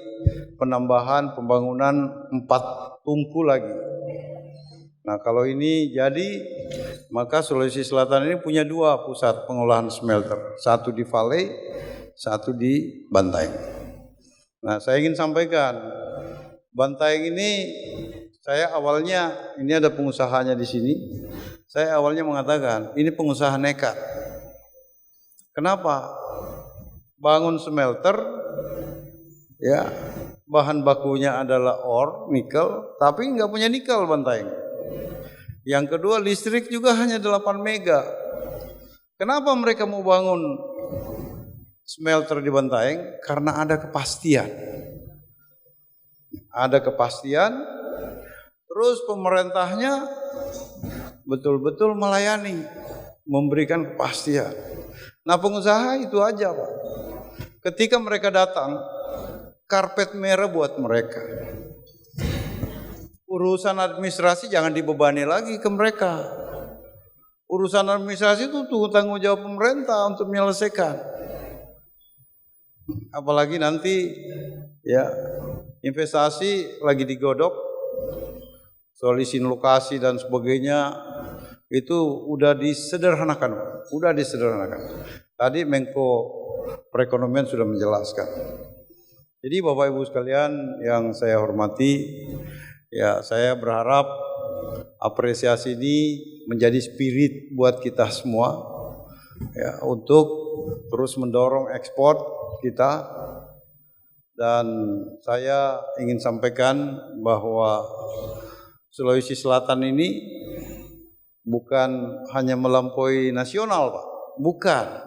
penambahan pembangunan 4 tungku lagi. Nah, kalau ini jadi, maka Sulawesi Selatan ini punya 2 pusat pengolahan smelter, satu di Valley, satu di Bantaeng. Nah, saya ingin sampaikan, Bantaeng ini saya awalnya, ini ada pengusahanya di sini, saya awalnya mengatakan ini pengusaha nekat. Kenapa? Bangun smelter, ya bahan bakunya adalah ore, nikel, tapi nggak punya nikel Bantaeng. Yang kedua, listrik juga hanya 8 mega. Kenapa mereka mau bangun smelter di Bantaeng? Karena ada kepastian. Ada kepastian, terus pemerintahnya betul-betul melayani, memberikan kepastian. Nah, pengusaha itu aja, Pak. Ketika mereka datang, karpet merah buat mereka. Urusan administrasi jangan dibebani lagi ke mereka. Urusan administrasi itu tanggung jawab pemerintah untuk menyelesaikan. Apalagi nanti ya investasi lagi digodok, soal izin lokasi dan sebagainya itu udah disederhanakan. Tadi Menko Perekonomian sudah menjelaskan. Jadi Bapak Ibu sekalian yang saya hormati, ya saya berharap apresiasi ini menjadi spirit buat kita semua ya untuk terus mendorong ekspor kita. Dan saya ingin sampaikan bahwa Sulawesi Selatan ini bukan hanya melampaui nasional, Pak.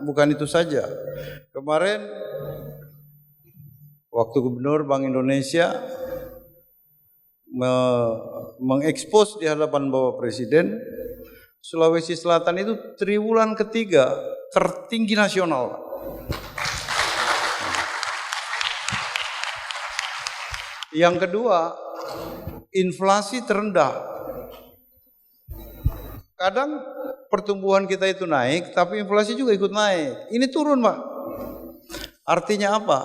Bukan itu saja. Kemarin waktu Gubernur Bank Indonesia mengekspos di hadapan Bapak Presiden, Sulawesi Selatan itu triwulan ketiga tertinggi nasional. Yang kedua, inflasi terendah. Kadang pertumbuhan kita itu naik, tapi inflasi juga ikut naik. Ini turun, Pak. Artinya apa?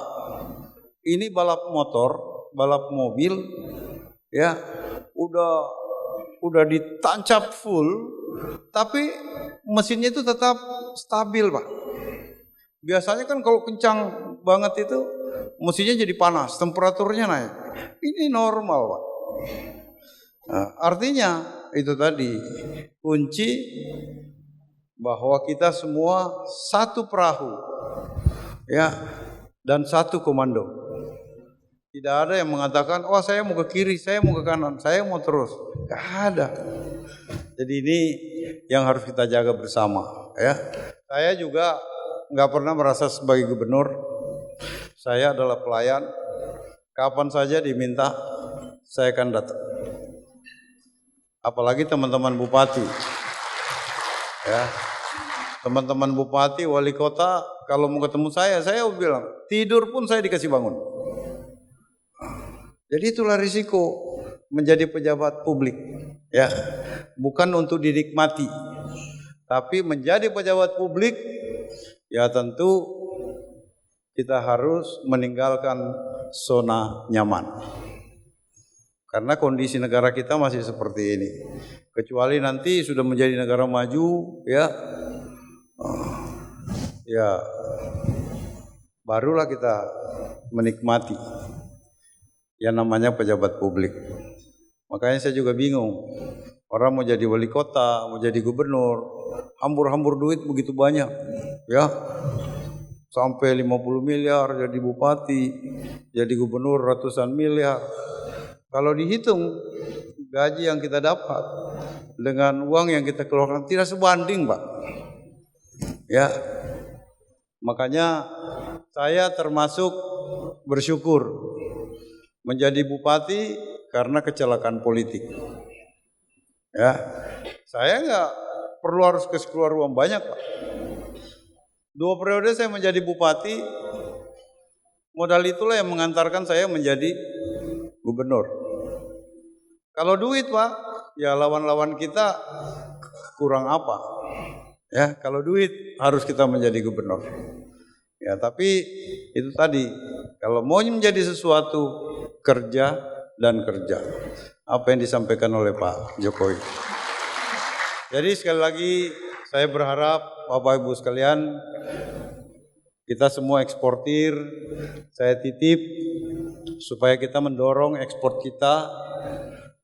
Ini balap motor, balap mobil, ya udah ditancap full, tapi mesinnya itu tetap stabil, Pak. Biasanya kan kalau kencang banget itu mestinya jadi panas, temperaturnya naik. Ini normal, Pak. Nah, artinya itu tadi kunci bahwa kita semua satu perahu, ya, dan satu komando. Tidak ada yang mengatakan, oh saya mau ke kiri, saya mau ke kanan, saya mau terus. Gak ada. Jadi ini yang harus kita jaga bersama, ya. Saya juga nggak pernah merasa sebagai gubernur. Saya adalah pelayan. Kapan saja diminta, saya akan datang. Apalagi teman-teman bupati, ya. Teman-teman bupati, wali kota, kalau mau ketemu saya bilang tidur pun saya dikasih bangun. Jadi itulah risiko menjadi pejabat publik, ya, bukan untuk dinikmati, tapi menjadi pejabat publik, ya tentu kita harus meninggalkan zona nyaman. Karena kondisi negara kita masih seperti ini. Kecuali nanti sudah menjadi negara maju, ya, ya barulah kita menikmati yang namanya pejabat publik. Makanya saya juga bingung. Orang mau jadi wali kota, mau jadi gubernur, hambur-hambur duit begitu banyak, ya. Sampai 50 miliar jadi bupati, jadi gubernur ratusan miliar. Kalau dihitung gaji yang kita dapat dengan uang yang kita keluarkan tidak sebanding, Pak. Ya. Makanya saya termasuk bersyukur menjadi bupati karena kecelakaan politik. Ya, saya nggak perlu harus keluar uang banyak, Pak. 2 periode saya menjadi bupati, modal itulah yang mengantarkan saya menjadi gubernur. Kalau duit, Pak, ya lawan-lawan kita kurang apa? Ya, kalau duit harus kita menjadi gubernur. Ya, tapi itu tadi, kalau mau menjadi sesuatu, kerja dan kerja. Apa yang disampaikan oleh Pak Jokowi. Jadi sekali lagi saya berharap Bapak Ibu sekalian, kita semua eksportir, saya titip supaya kita mendorong ekspor kita,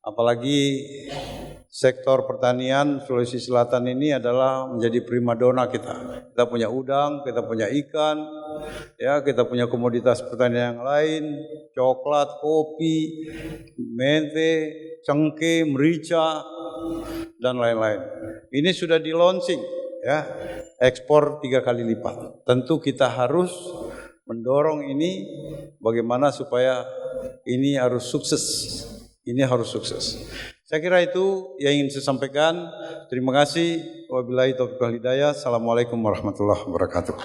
apalagi sektor pertanian Sulawesi Selatan ini adalah menjadi primadona kita. Kita punya udang, kita punya ikan, ya, kita punya komoditas pertanian yang lain, coklat, kopi, mente, cengkeh, merica, dan lain-lain. Ini sudah di launching, ya, ekspor 3 kali lipat. Tentu kita harus mendorong ini bagaimana supaya ini harus sukses. Ini harus sukses. Saya kira itu yang ingin saya sampaikan. Terima kasih. Wabillahi taufiq wal hidayah. Assalamualaikum warahmatullahi wabarakatuh.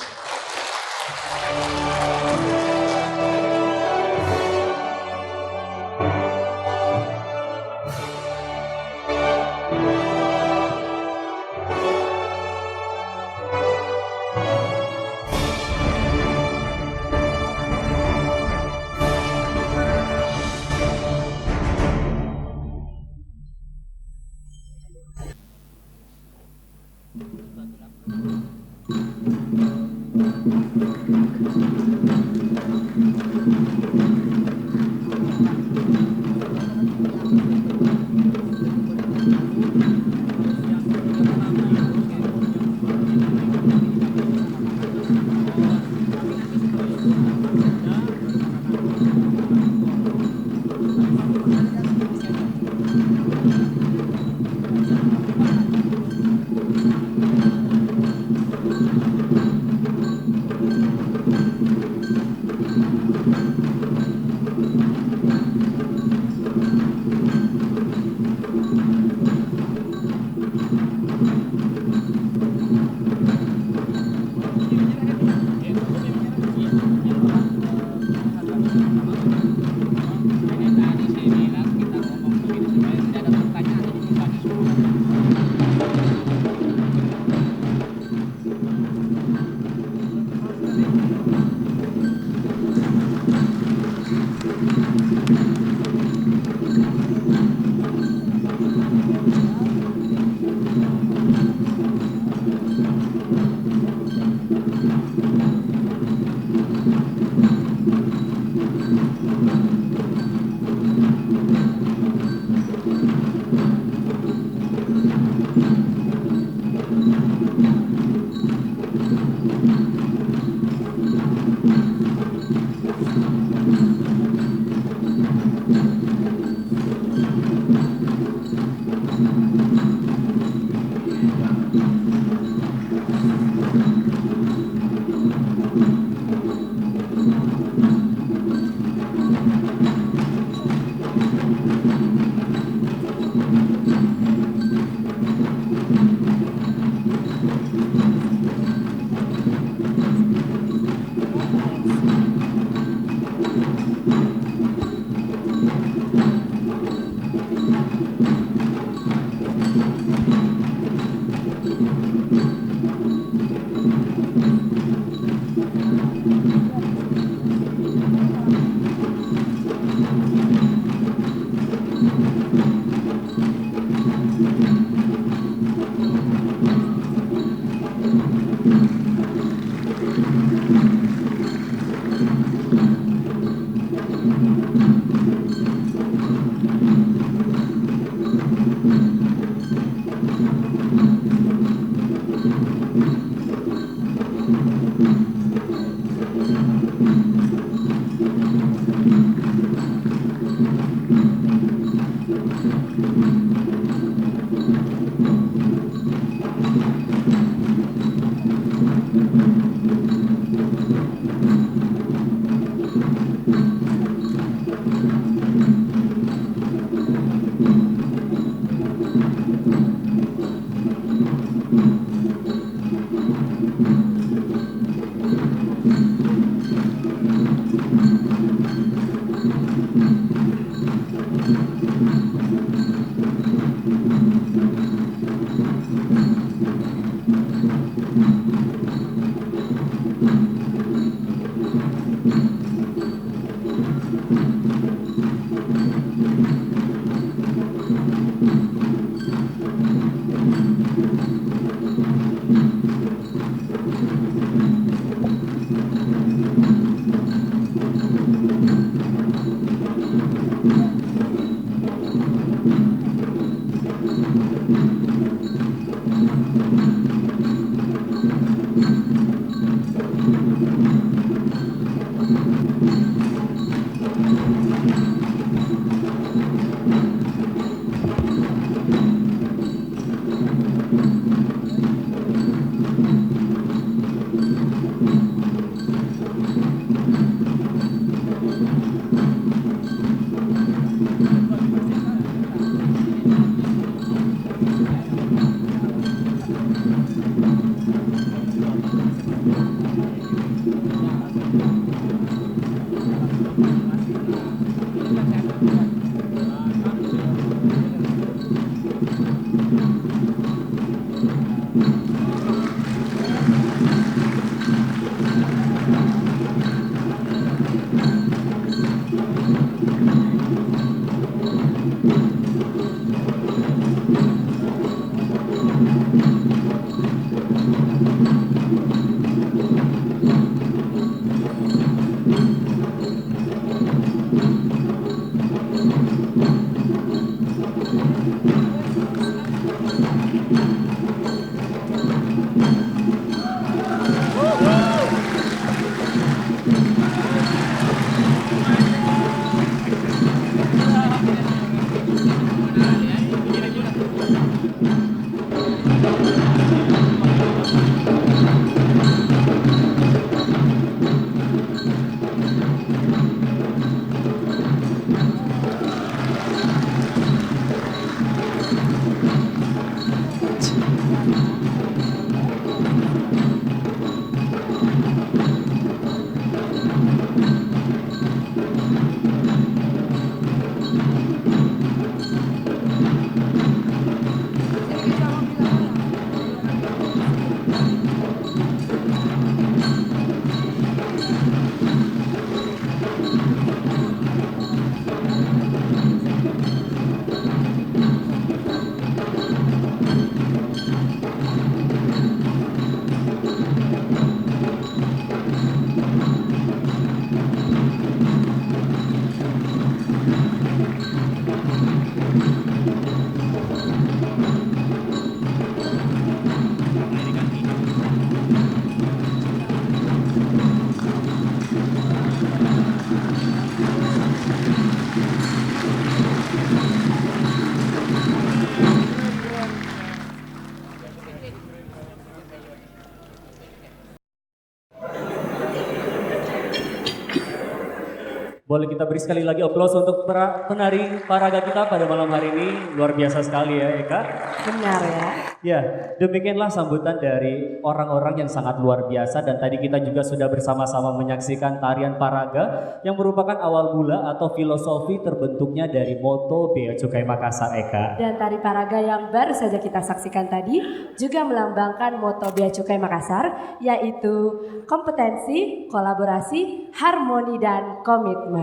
Boleh kita beri sekali lagi aplaus untuk penari paraga kita pada malam hari ini. Luar biasa sekali ya Eka.
Benar ya.
Ya, demikianlah sambutan dari orang-orang yang sangat luar biasa. Dan tadi kita juga sudah bersama-sama menyaksikan tarian paraga yang merupakan awal mula atau filosofi terbentuknya dari moto Bea Cukai Makassar, Eka.
Dan tari paraga yang baru saja kita saksikan tadi juga melambangkan moto Bea Cukai Makassar, yaitu kompetensi, kolaborasi, harmoni, dan komitmen.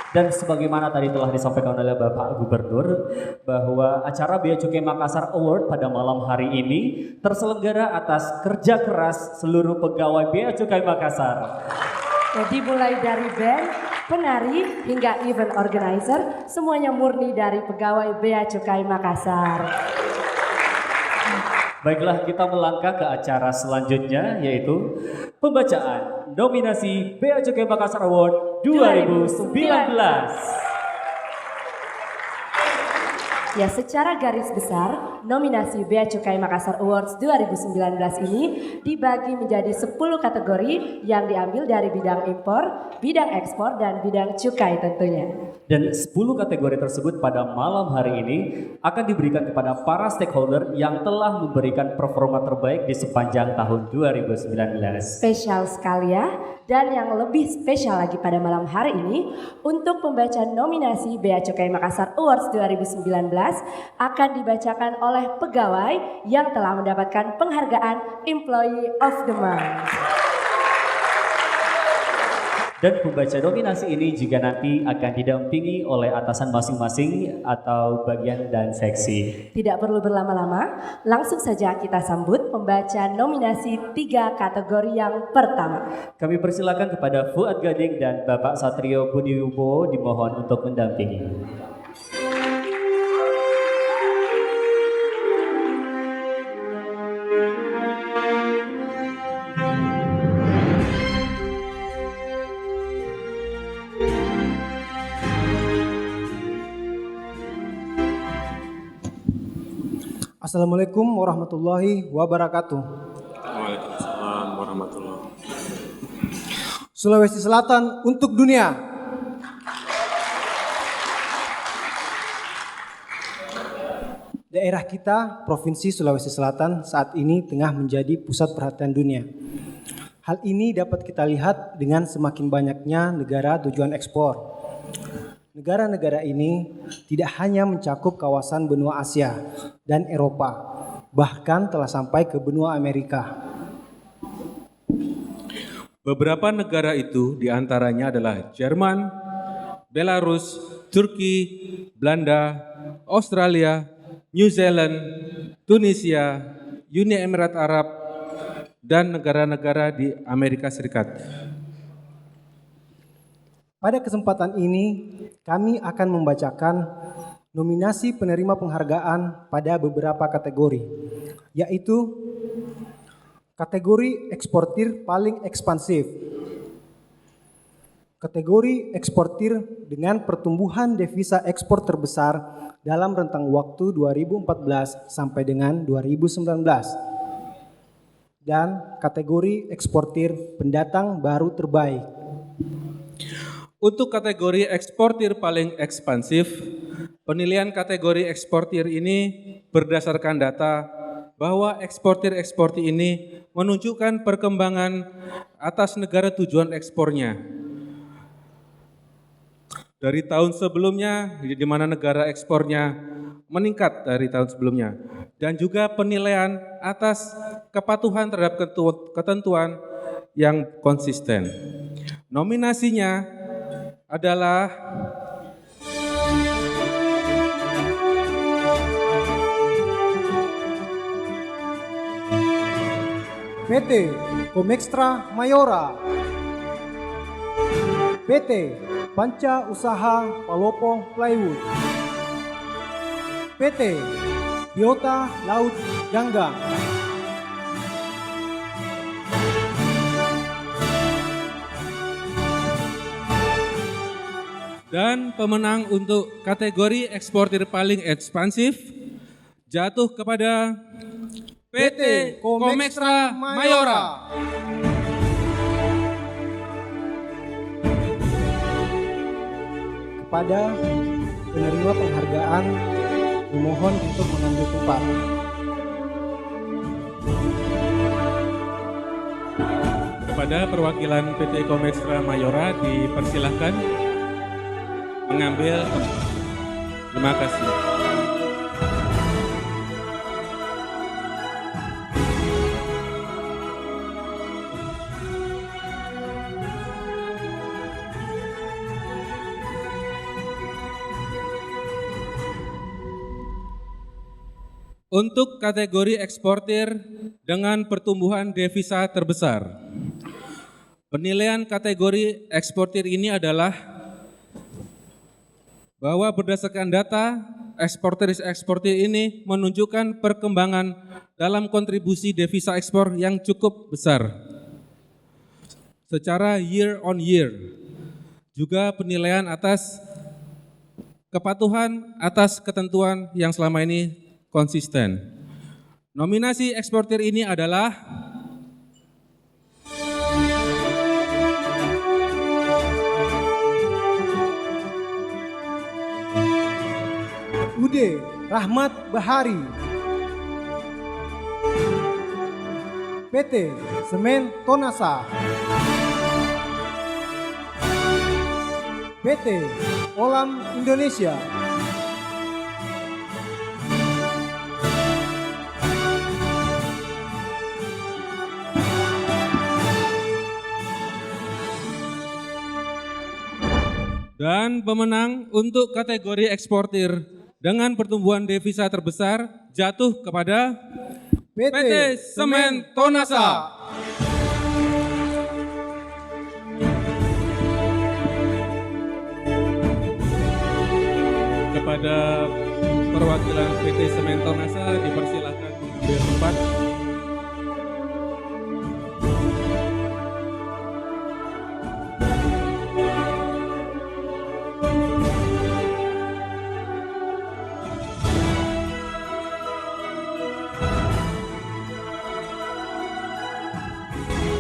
Dan sebagaimana tadi telah disampaikan oleh Bapak Gubernur bahwa acara Bea Cukai Makassar Award pada malam hari ini terselenggara atas kerja keras seluruh pegawai Bea Cukai Makassar.
Jadi mulai dari band, penari, hingga event organizer, semuanya murni dari pegawai Bea Cukai Makassar.
Baiklah, kita melangkah ke acara selanjutnya, yaitu pembacaan nominasi Bea Cukai Makassar Award 2019.
Ya, secara garis besar, nominasi Bea Cukai Makassar Awards 2019 ini dibagi menjadi 10 kategori yang diambil dari bidang impor, bidang ekspor, dan bidang cukai tentunya.
Dan 10 kategori tersebut pada malam hari ini akan diberikan kepada para stakeholder yang telah memberikan performa terbaik di sepanjang tahun 2019.
Spesial sekali ya. Dan yang lebih spesial lagi pada malam hari ini, untuk pembacaan nominasi Bea Cukai Makassar Awards 2019 akan dibacakan oleh pegawai yang telah mendapatkan penghargaan Employee of the Month.
Dan pembaca nominasi ini juga nanti akan didampingi oleh atasan masing-masing atau bagian dan seksi.
Tidak perlu berlama-lama, langsung saja kita sambut pembaca nominasi 3 kategori yang pertama.
Kami persilakan kepada Fuad Gading dan Bapak Satrio Budiwibowo dimohon untuk mendampingi.
Assalamualaikum warahmatullahi wabarakatuh.
Waalaikumsalam warahmatullahi wabarakatuh.
Sulawesi Selatan untuk dunia. Daerah kita, Provinsi Sulawesi Selatan saat ini tengah menjadi pusat perhatian dunia. Hal ini dapat kita lihat dengan semakin banyaknya negara tujuan ekspor. Negara-negara ini tidak hanya mencakup kawasan benua Asia dan Eropa, bahkan telah sampai ke benua Amerika.
Beberapa negara itu diantaranya adalah Jerman, Belarus, Turki, Belanda, Australia, New Zealand, Tunisia, Uni Emirat Arab, dan negara-negara di Amerika Serikat.
Pada kesempatan ini, kami akan membacakan nominasi penerima penghargaan pada beberapa kategori, yaitu kategori eksportir paling ekspansif, kategori eksportir dengan pertumbuhan devisa ekspor terbesar dalam rentang waktu 2014 sampai dengan 2019, dan kategori eksportir pendatang baru terbaik.
Untuk kategori eksportir paling ekspansif, penilaian kategori eksportir ini berdasarkan data bahwa eksportir-eksportir ini menunjukkan perkembangan atas negara tujuan ekspornya. Dari tahun sebelumnya, di mana negara ekspornya meningkat dari tahun sebelumnya. Dan juga penilaian atas kepatuhan terhadap ketentuan yang konsisten. Nominasinya adalah
PT Comextra Mayora, PT Panca Usaha Palopo Plywood, PT Biota Laut Ganggang,
dan pemenang untuk kategori eksportir paling ekspansif jatuh kepada PT Comextra Mayora.
kepada penerima penghargaan dimohon untuk mengambil tempat.
Kepada perwakilan PT Komextra Mayora dipersilahkan mengambil tempat. Terima kasih. Untuk kategori eksportir dengan pertumbuhan devisa terbesar, penilaian kategori eksportir ini adalah bahwa berdasarkan data, eksportir ini menunjukkan perkembangan dalam kontribusi devisa ekspor yang cukup besar secara year on year. Juga penilaian atas kepatuhan atas ketentuan yang selama ini konsisten. Nominasi eksportir ini adalah
Ude Rahmat Bahari, PT Semen Tonasa, PT Olam Indonesia,
dan pemenang untuk kategori eksportir dengan pertumbuhan devisa terbesar jatuh kepada PT Semen Tonasa. Kepada perwakilan PT Semen Tonasa dipersilakan mengambil tempat.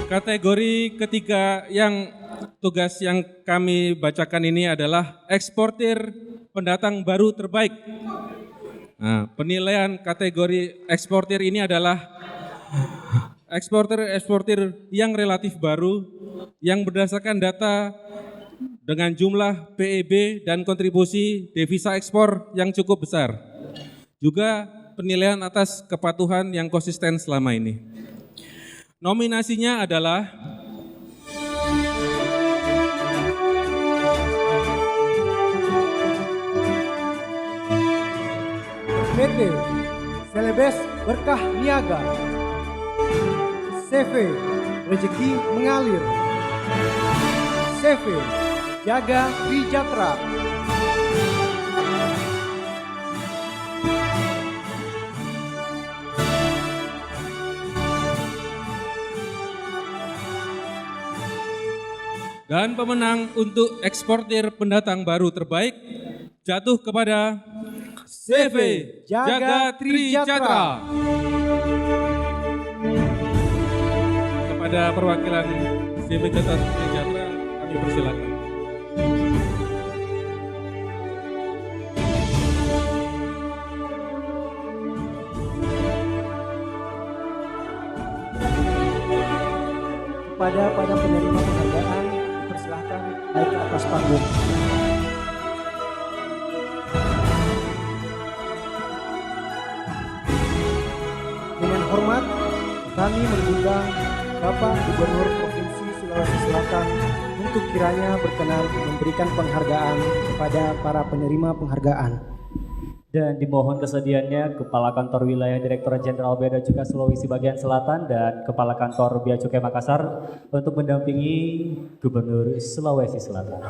Kategori ketiga yang tugas yang kami bacakan ini adalah eksportir pendatang baru terbaik. Nah, penilaian kategori eksportir ini adalah eksportir yang relatif baru yang berdasarkan data dengan jumlah PEB dan kontribusi devisa ekspor yang cukup besar. Juga penilaian atas kepatuhan yang konsisten selama ini. Nominasinya adalah
PT Selebes Berkah Niaga, CV Rezeki Mengalir, CV Jaga Trijatra,
dan pemenang untuk eksportir pendatang baru terbaik jatuh kepada CV Jaga Trijatra. Kepada perwakilan CV Jaga Trijatra kami persilakan.
Pada penerima penghargaan dipersilahkan naik ke atas panggung. Dengan hormat kami mengundang Bapak Gubernur Provinsi Sulawesi Selatan untuk kiranya berkenan memberikan penghargaan kepada para penerima penghargaan.
Dan dimohon kesediaannya Kepala Kantor Wilayah Direktorat Jenderal Bea dan Cukai Sulawesi Bagian Selatan dan Kepala Kantor Bea Cukai Makassar untuk mendampingi Gubernur Sulawesi Selatan.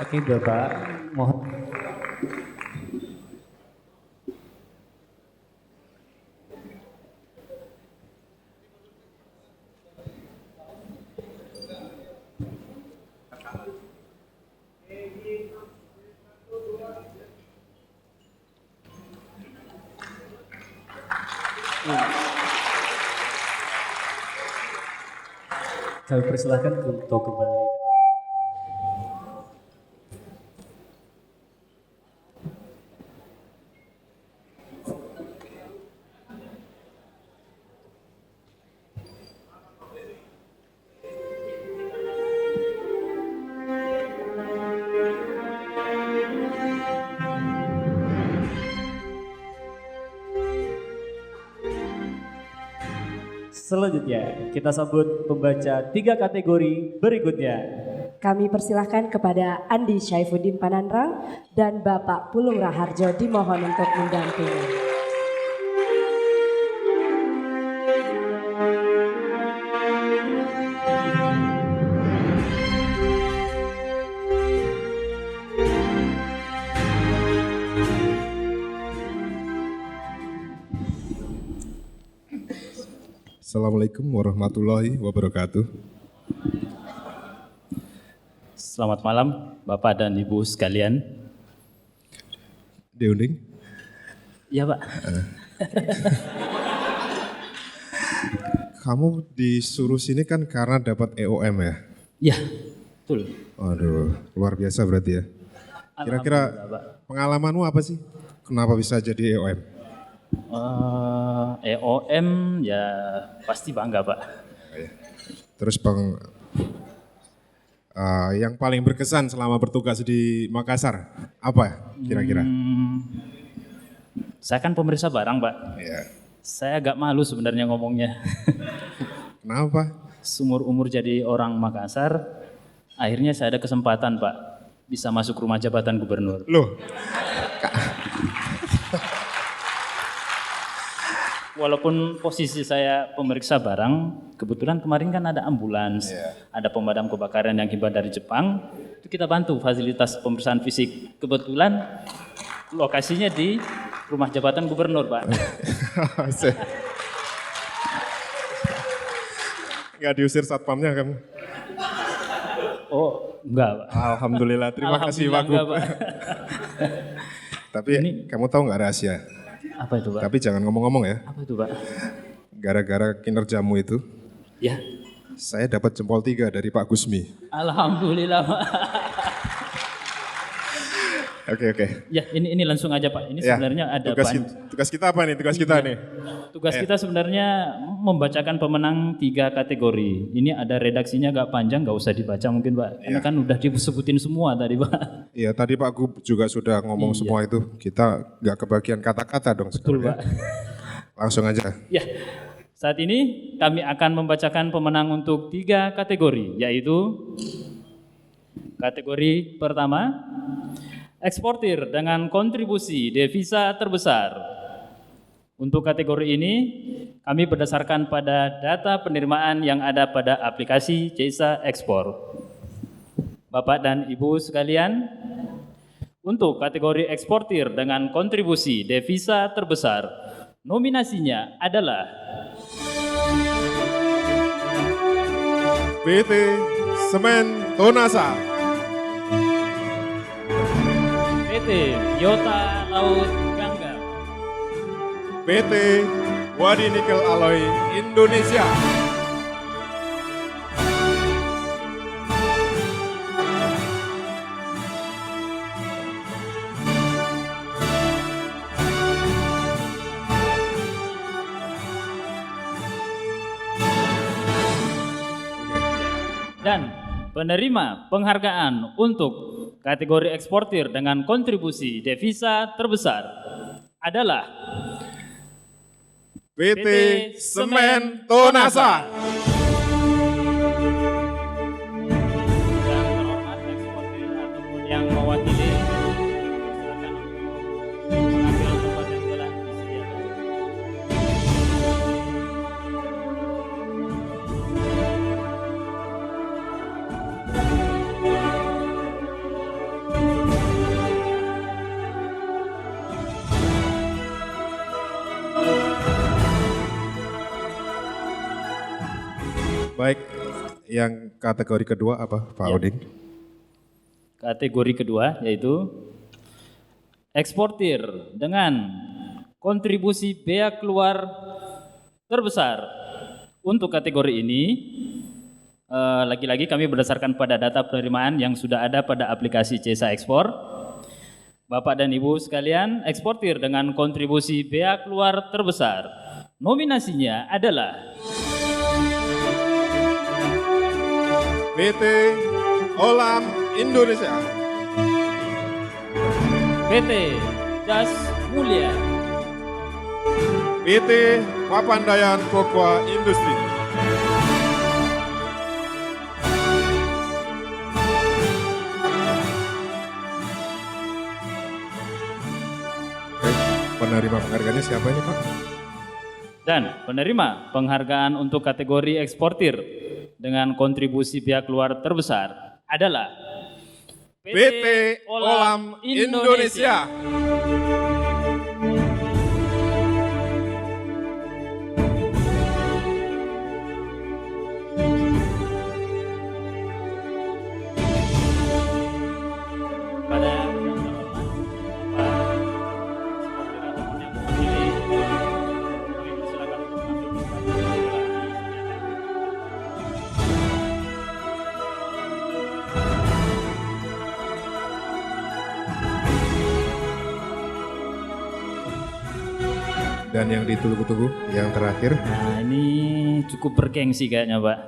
Oke Bapak, mohon. Kami persilahkan untuk kembali. Selanjutnya, kita sambut pembaca 3 kategori berikutnya.
Kami persilahkan kepada Andi Syaifuddin Panandrang dan Bapak Pulung Raharjo dimohon untuk mendampingi.
Assalamualaikum warahmatullahi wabarakatuh.
Selamat malam Bapak dan Ibu sekalian.
Diunding?
Iya Pak.
Kamu disuruh sini kan karena dapat EOM ya?
Iya, betul.
Aduh, luar biasa berarti ya. Kira-kira
Alhamdulillah, Pak.
pengalamanmu apa sih? Kenapa bisa jadi EOM?
EOM ya pasti bangga Pak.
Terus yang paling berkesan selama bertugas di Makassar, apa kira-kira?
Saya kan pemeriksa barang Pak.
Iya.
Saya agak malu sebenarnya ngomongnya.
Kenapa?
Seumur-umur jadi orang Makassar, akhirnya saya ada kesempatan Pak bisa masuk rumah jabatan gubernur.
Loh,
Walaupun posisi saya pemeriksa barang, kebetulan kemarin kan ada ambulans, ada pemadam kebakaran yang hibah dari Jepang, itu kita bantu fasilitas pemeriksaan fisik. Kebetulan lokasinya di rumah jabatan gubernur, Pak.
nggak diusir satpamnya kamu?
Oh, enggak, Pak.
Alhamdulillah, terima kasih Pak Gub.
Enggak, Pak.
Tapi kamu tahu nggak rahasia?
Apa itu, Pak?
Tapi jangan ngomong-ngomong ya.
Apa itu, Pak?
Gara-gara kinerjamu itu,
Ya.
saya dapat jempol 3 dari Pak Gusmi.
Alhamdulillah, Pak.
Oke.
Ya, ini langsung aja, Pak. Ini
Ya,
sebenarnya ada
tugas kita apa nih? Tugas kita nih.
Tugas kita sebenarnya membacakan pemenang 3 kategori. Ini ada redaksinya agak panjang, nggak usah dibaca mungkin Pak. Karena kan udah disebutin semua tadi Pak.
Iya, tadi Pak Gub juga sudah ngomong semua itu. Kita nggak kebagian kata-kata dong.
Betul
sekarang,
Pak.
ya. Langsung aja.
Ya, saat ini kami akan membacakan pemenang untuk 3 kategori, yaitu kategori pertama, eksportir dengan kontribusi devisa terbesar. Untuk kategori ini, kami berdasarkan pada data penerimaan yang ada pada aplikasi Jasa Ekspor. Bapak dan Ibu sekalian, untuk kategori eksportir dengan kontribusi devisa terbesar, nominasinya adalah
PT Semen Tonasa,
PT Biota Laut Gangga,
PT Wadi Nikel Alloy Indonesia,
dan penerima penghargaan untuk kategori eksportir dengan kontribusi devisa terbesar adalah
PT Semen Tonasa.
Yang terhormat eksportir ataupun yang mewakili, silakan untuk mengambil tempat yang telah disediakan.
yang kategori kedua apa Pak Oding?
Kategori kedua yaitu eksportir dengan kontribusi bea keluar terbesar. Untuk kategori ini, lagi-lagi kami berdasarkan pada data penerimaan yang sudah ada pada aplikasi Cesa Ekspor. Bapak dan Ibu sekalian, eksportir dengan kontribusi bea keluar terbesar, nominasinya adalah
PT Olam Indonesia,
PT Jas Mulia,
PT Papandayan Cocoa Industri, penerima penghargaannya siapa ini Pak?
dan penerima penghargaan untuk kategori eksportir dengan kontribusi bea keluar terbesar adalah
PT Olam Indonesia. Dan yang ditunggu-tunggu, yang terakhir.
Nah ini cukup bergengsi kayaknya Pak,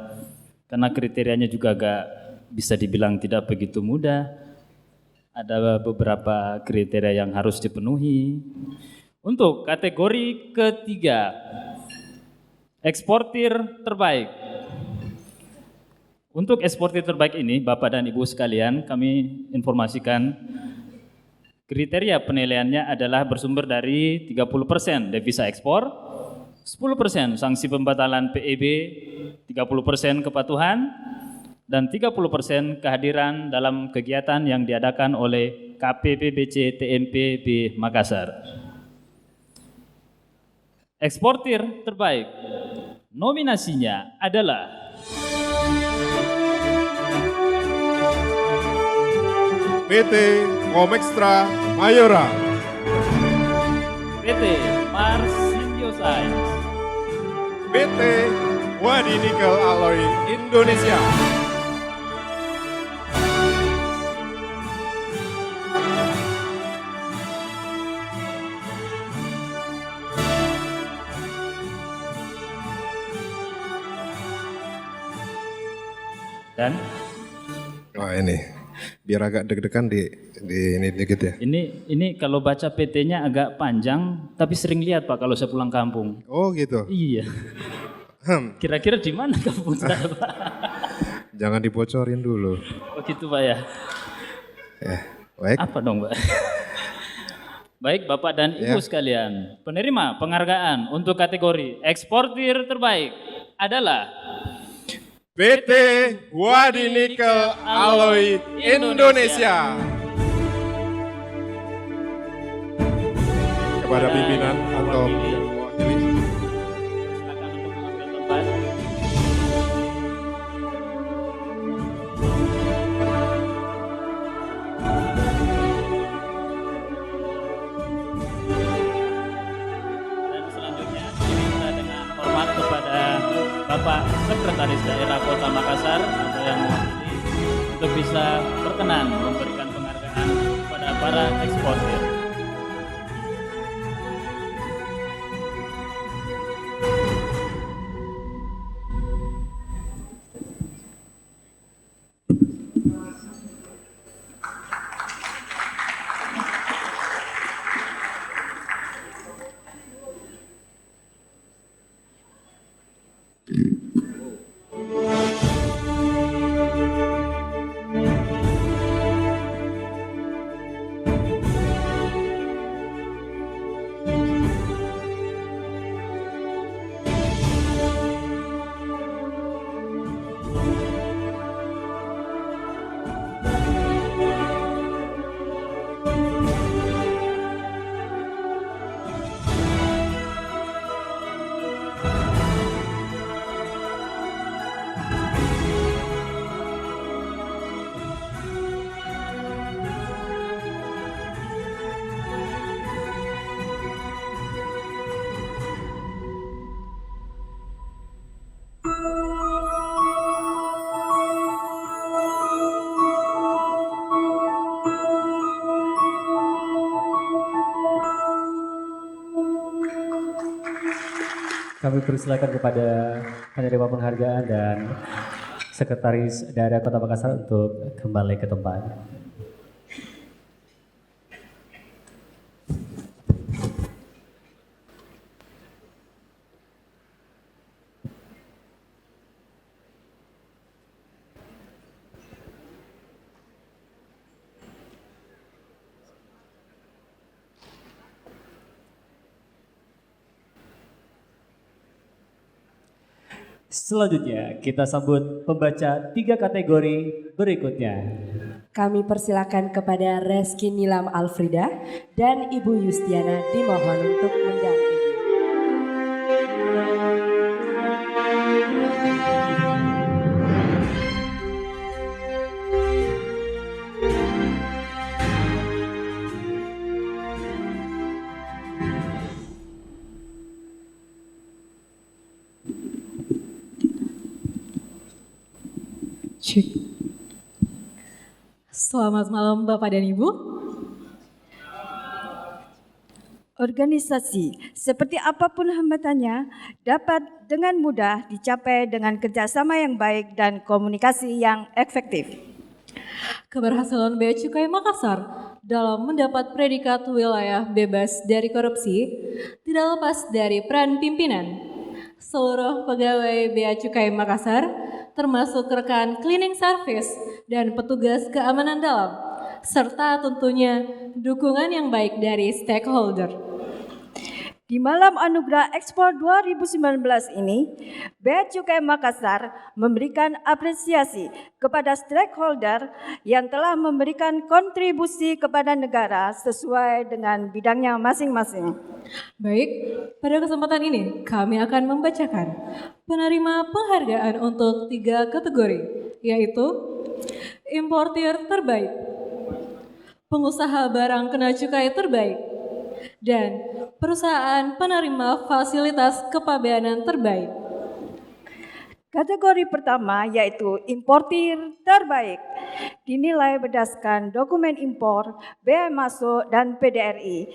karena kriterianya juga agak bisa dibilang tidak begitu mudah. Ada beberapa kriteria yang harus dipenuhi. Untuk kategori ketiga, eksportir terbaik. Untuk eksportir terbaik ini, Bapak dan Ibu sekalian, kami informasikan kriteria penilaiannya adalah bersumber dari 30% devisa ekspor, 10% sanksi pembatalan PEB, 30% kepatuhan, dan 30% kehadiran dalam kegiatan yang diadakan oleh KPPBC TMPB Makassar. Eksportir terbaik, nominasinya adalah
PT Comextra Mayora,
PT Mars Science,
PT Wadi Nikel Alloy Indonesia,
dan
ini biar agak deg-degan di ini dikit ya.
Ini kalau baca PT-nya agak panjang, tapi sering lihat Pak kalau saya pulang kampung.
Oh gitu.
Iya. Kira-kira di mana kampung saya Pak?
Jangan dibocorin dulu.
Oh gitu Pak ya.
Baik.
Apa dong Pak? Baik Bapak dan Ibu sekalian, penerima penghargaan untuk kategori eksportir terbaik adalah
PT Wadi Nikel Alloy Indonesia. Kepada pimpinan atau mewakili.
Silakan untuk mengambil tempat. Dan selanjutnya diminta dengan hormat kepada Bapak Sekretaris Daerah Kota Makassar atau yang mewakili untuk bisa berkenan memberikan penghargaan kepada para eksportir.
Kami persilakan kepada penerima penghargaan dan Sekretaris Daerah Kota Makassar untuk kembali ke tempat. Selanjutnya kita sambut pembaca 3 kategori berikutnya.
Kami persilakan kepada Reski Nilam Alfrida dan Ibu Yustiana dimohon untuk mendampingi.
Selamat malam Bapak dan Ibu.
Organisasi, seperti apapun hambatannya, dapat dengan mudah dicapai dengan kerjasama yang baik dan komunikasi yang efektif.
Keberhasilan Bea Cukai Makassar dalam mendapat predikat wilayah bebas dari korupsi tidak lepas dari peran pimpinan. Seluruh pegawai Bea Cukai Makassar, termasuk rekan cleaning service dan petugas keamanan dalam, serta tentunya dukungan yang baik dari stakeholder.
Di malam Anugerah Ekspor 2019 ini, Bea Cukai Makassar memberikan apresiasi kepada stakeholder yang telah memberikan kontribusi kepada negara sesuai dengan bidangnya masing-masing.
Baik, pada kesempatan ini kami akan membacakan penerima penghargaan untuk 3 kategori, yaitu importir terbaik, pengusaha barang kena cukai terbaik, dan perusahaan penerima fasilitas kepabeanan terbaik.
Kategori pertama yaitu importir terbaik, dinilai berdasarkan dokumen impor, bea masuk dan PDRI,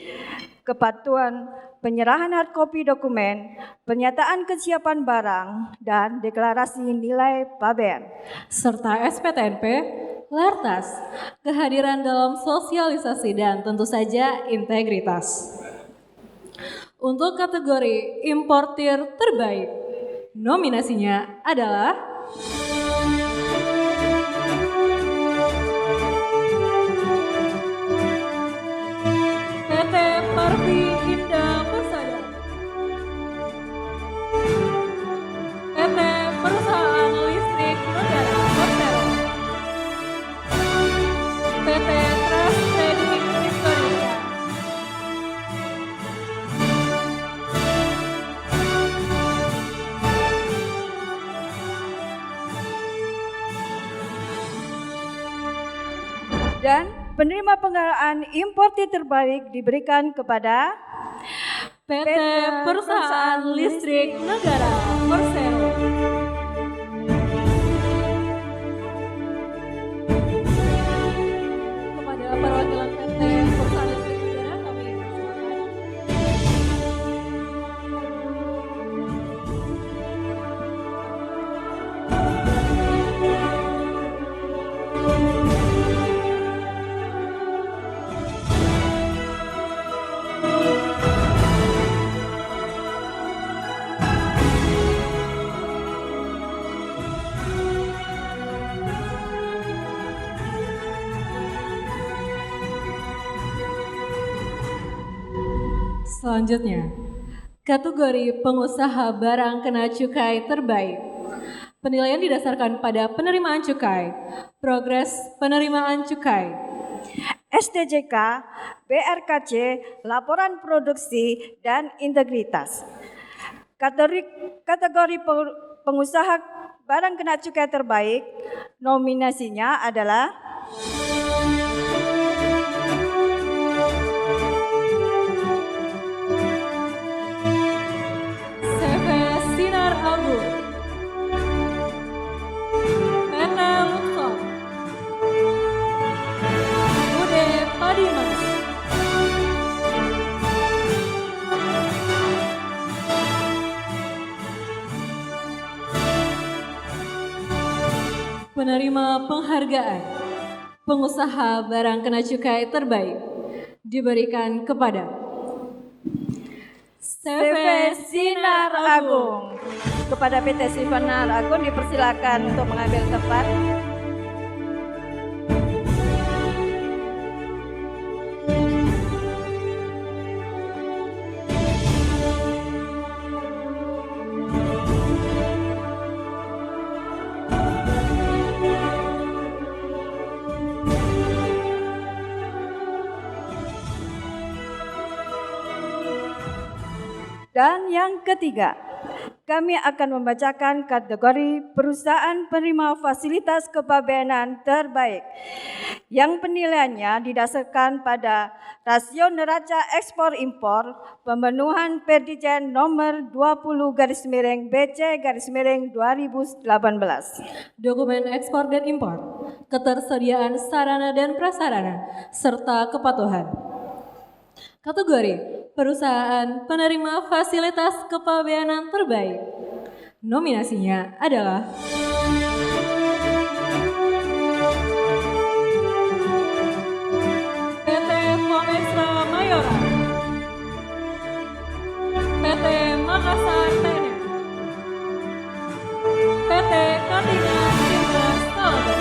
kepatuhan penyerahan hardcopy dokumen, pernyataan kesiapan barang, dan deklarasi nilai pabean.
Serta SPTNP, Lartas, kehadiran dalam sosialisasi dan tentu saja integritas. Untuk kategori importir terbaik, nominasinya adalah PT Parvi Indah Persada, PT Perusahaan Listrik Negara Persero, PT Trust Trading Indonesia,
dan penerima penghargaan importir terbaik diberikan kepada
PT Perusahaan Listrik Negara Persero. Kepada perwakilan PT Perusahaan Listrik Negara kami persilakan. Selanjutnya, kategori pengusaha barang kena cukai terbaik. Penilaian didasarkan pada penerimaan cukai, progres penerimaan cukai,
STJK, BRKC, laporan produksi, dan integritas. Kategori pengusaha barang kena cukai terbaik, nominasinya adalah
CV Sinar Agung, PT Luxor, Bude Padimas, Penerima penghargaan pengusaha barang kena cukai terbaik diberikan kepada
CV Sinar Agung. Kepada PT Sinar Agung dipersilakan untuk mengambil tempat. Dan yang ketiga, kami akan membacakan kategori perusahaan penerima fasilitas kepabeanan terbaik yang penilaiannya didasarkan pada rasio neraca ekspor impor pemenuhan Perdijen nomor 20/BC/2018.
Dokumen ekspor dan impor, ketersediaan sarana dan prasarana, serta kepatuhan. Kategori perusahaan penerima fasilitas kepabeanan terbaik. Nominasinya adalah PT Komextra Mayora, PT Makassar Tenet, PT Katingan Timber Salabes,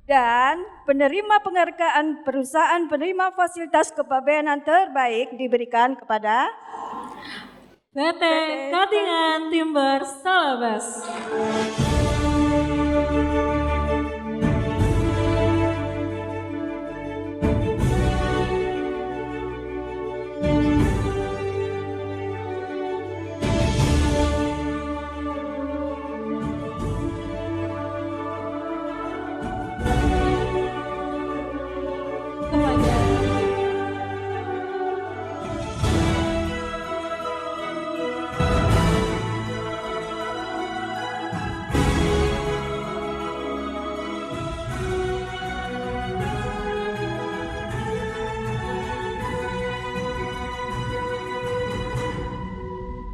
dan penerima penghargaan perusahaan penerima fasilitas kepabeanan terbaik diberikan kepada
PT Katingan Timber Salabes.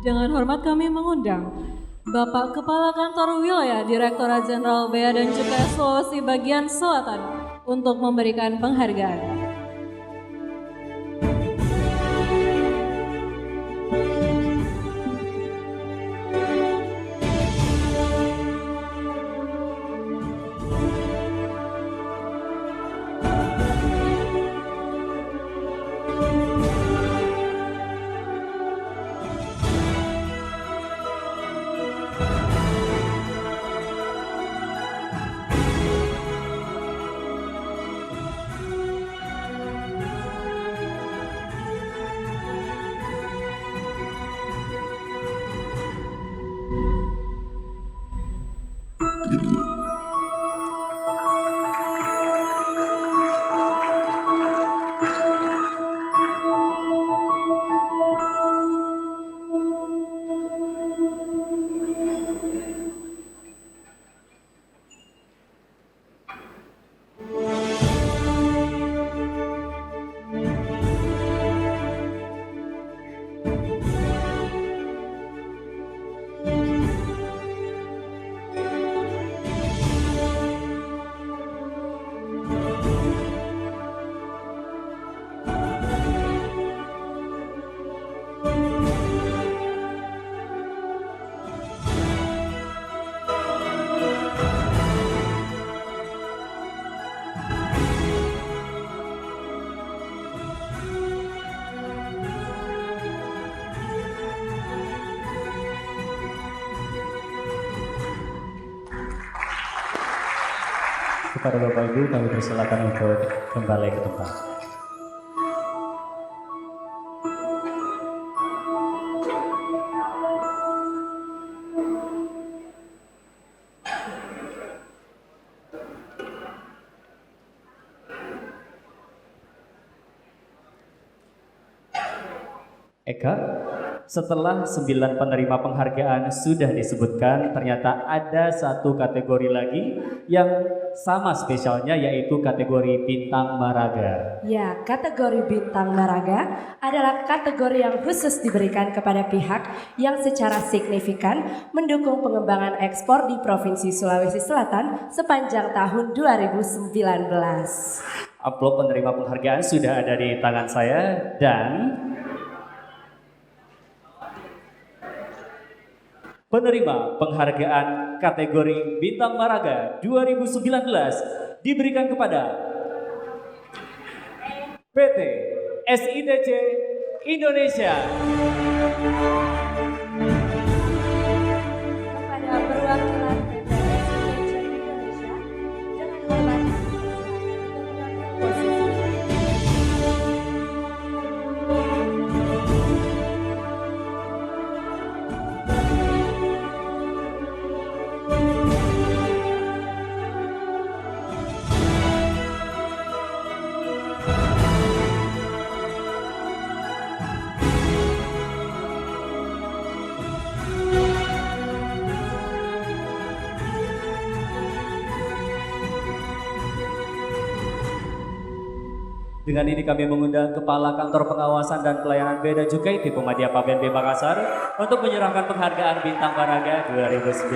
Dengan hormat kami mengundang Bapak Kepala Kantor Wilayah Direktorat Jenderal Bea dan Cukai Sulawesi Bagian Selatan untuk memberikan penghargaan.
Kepada Bapak Ibu kami persilakan untuk kembali ke tempat. Eka, Setelah 9 penerima penghargaan sudah disebutkan, ternyata ada satu kategori lagi yang sama spesialnya, yaitu kategori Bintang Maraga.
Ya, kategori Bintang Maraga adalah kategori yang khusus diberikan kepada pihak yang secara signifikan mendukung pengembangan ekspor di Provinsi Sulawesi Selatan sepanjang tahun 2019.
Amplop penerima penghargaan sudah ada di tangan saya dan penerima penghargaan kategori Bintang Maraga 2019 diberikan kepada PT SITC Indonesia.
Kepada perwakilan PT SITC Indonesia, dengan hormat posisi.
Dengan ini kami mengundang Kepala Kantor Pengawasan dan Pelayanan Bea dan Cukai Tipe Madya Paben B Makassar untuk menyerahkan penghargaan Bintang Maraga 2019.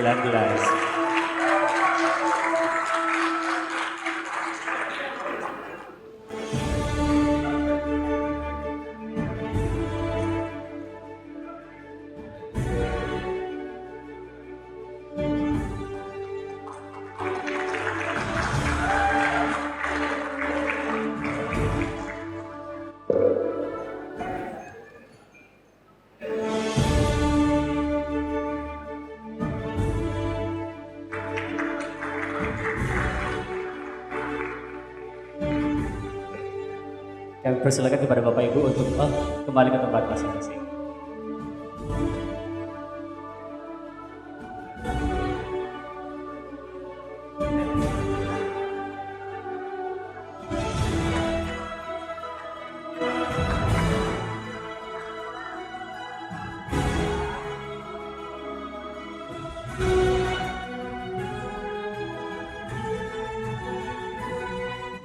Kami persilakan kepada Bapak Ibu untuk kembali ke tempat masing-masing.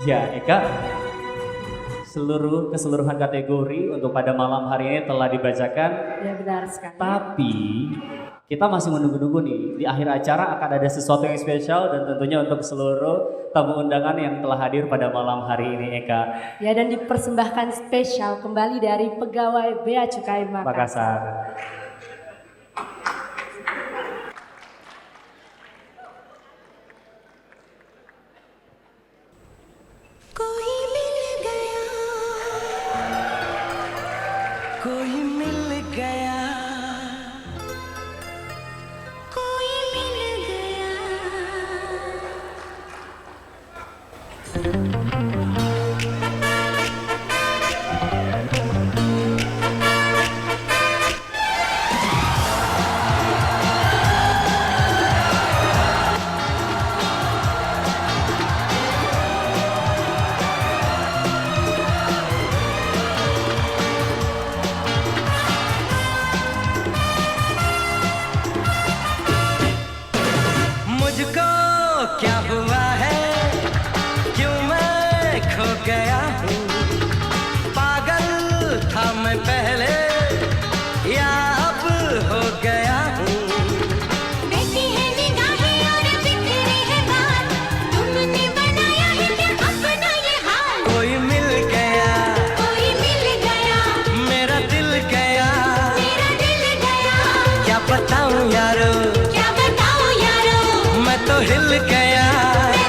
Ya, Eka. Keseluruhan kategori untuk pada malam hari ini telah dibacakan.
Ya, benar sekali.
Tapi kita masih menunggu-nunggu nih. Di akhir acara akan ada sesuatu yang spesial dan tentunya untuk seluruh tamu undangan yang telah hadir pada malam hari ini, Eka.
Ya, dan dipersembahkan spesial kembali dari Pegawai Bea Cukai Makassar.
क्या बताऊं यारो मैं तो हिल गया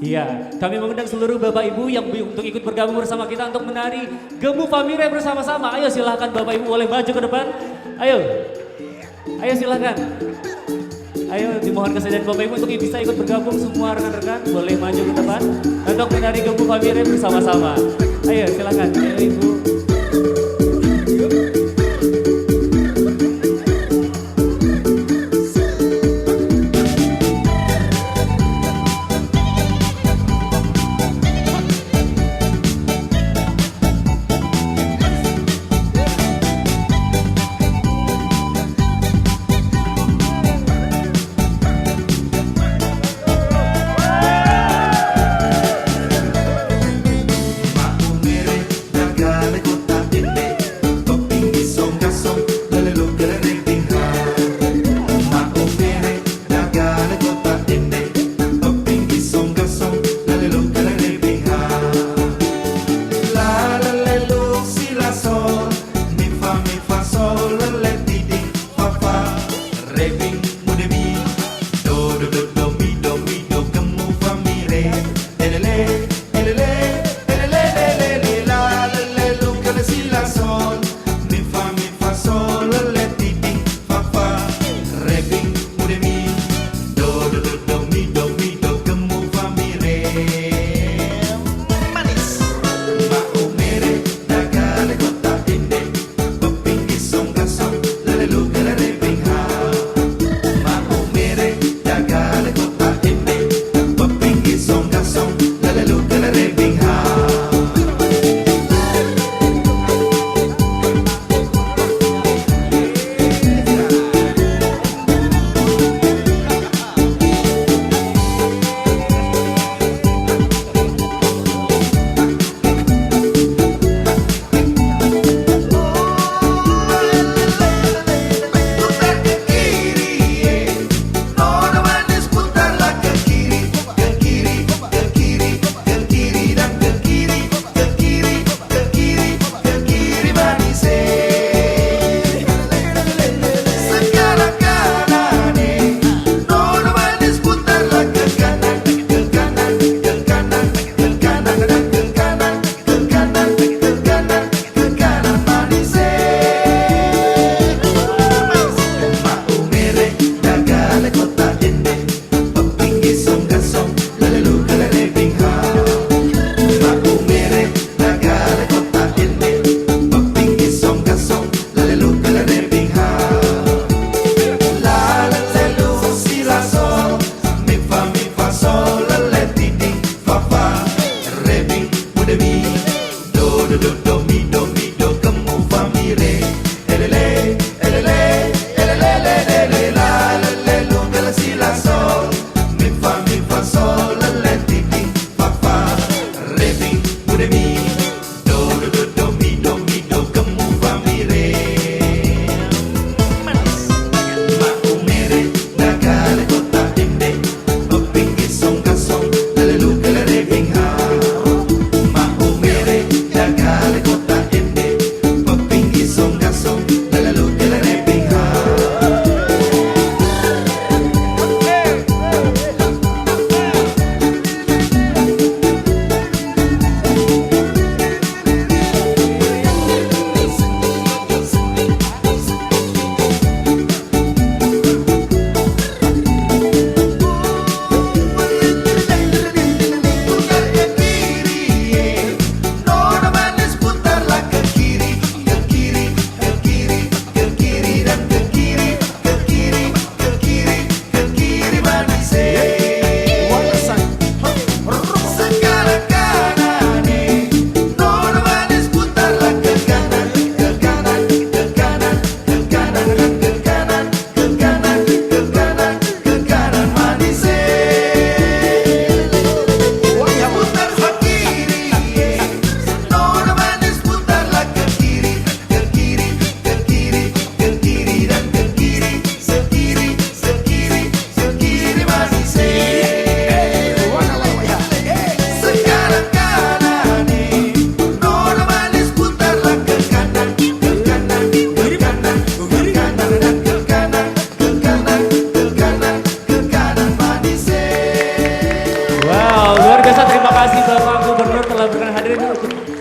Iya, kami mengundang seluruh Bapak Ibu yang untuk ikut bergabung bersama kita untuk menari Gemu Famire bersama-sama. Ayo silahkan Bapak Ibu boleh maju ke depan. Ayo silahkan. Ayo dimohon kesediaan Bapak Ibu untuk bisa ikut bergabung semua rekan-rekan. Boleh maju ke depan untuk menari Gemu Famire bersama-sama. Ayo silahkan, ayo Ibu.
Aku mirip dan gak ikut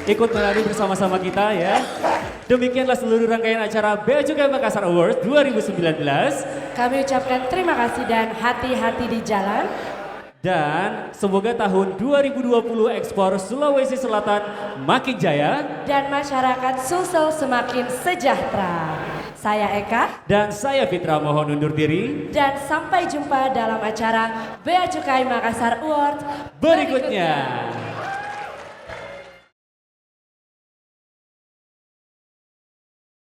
ikut menari bersama-sama kita ya. Demikianlah seluruh rangkaian acara Bea Cukai Makassar Awards 2019.
Kami ucapkan terima kasih dan hati-hati di jalan.
Dan semoga tahun 2020 ekspor Sulawesi Selatan makin jaya.
Dan masyarakat Sulsel semakin sejahtera. Saya Eka.
Dan saya Fitra mohon undur diri.
Dan sampai jumpa dalam acara Bea Cukai Makassar Award
berikutnya.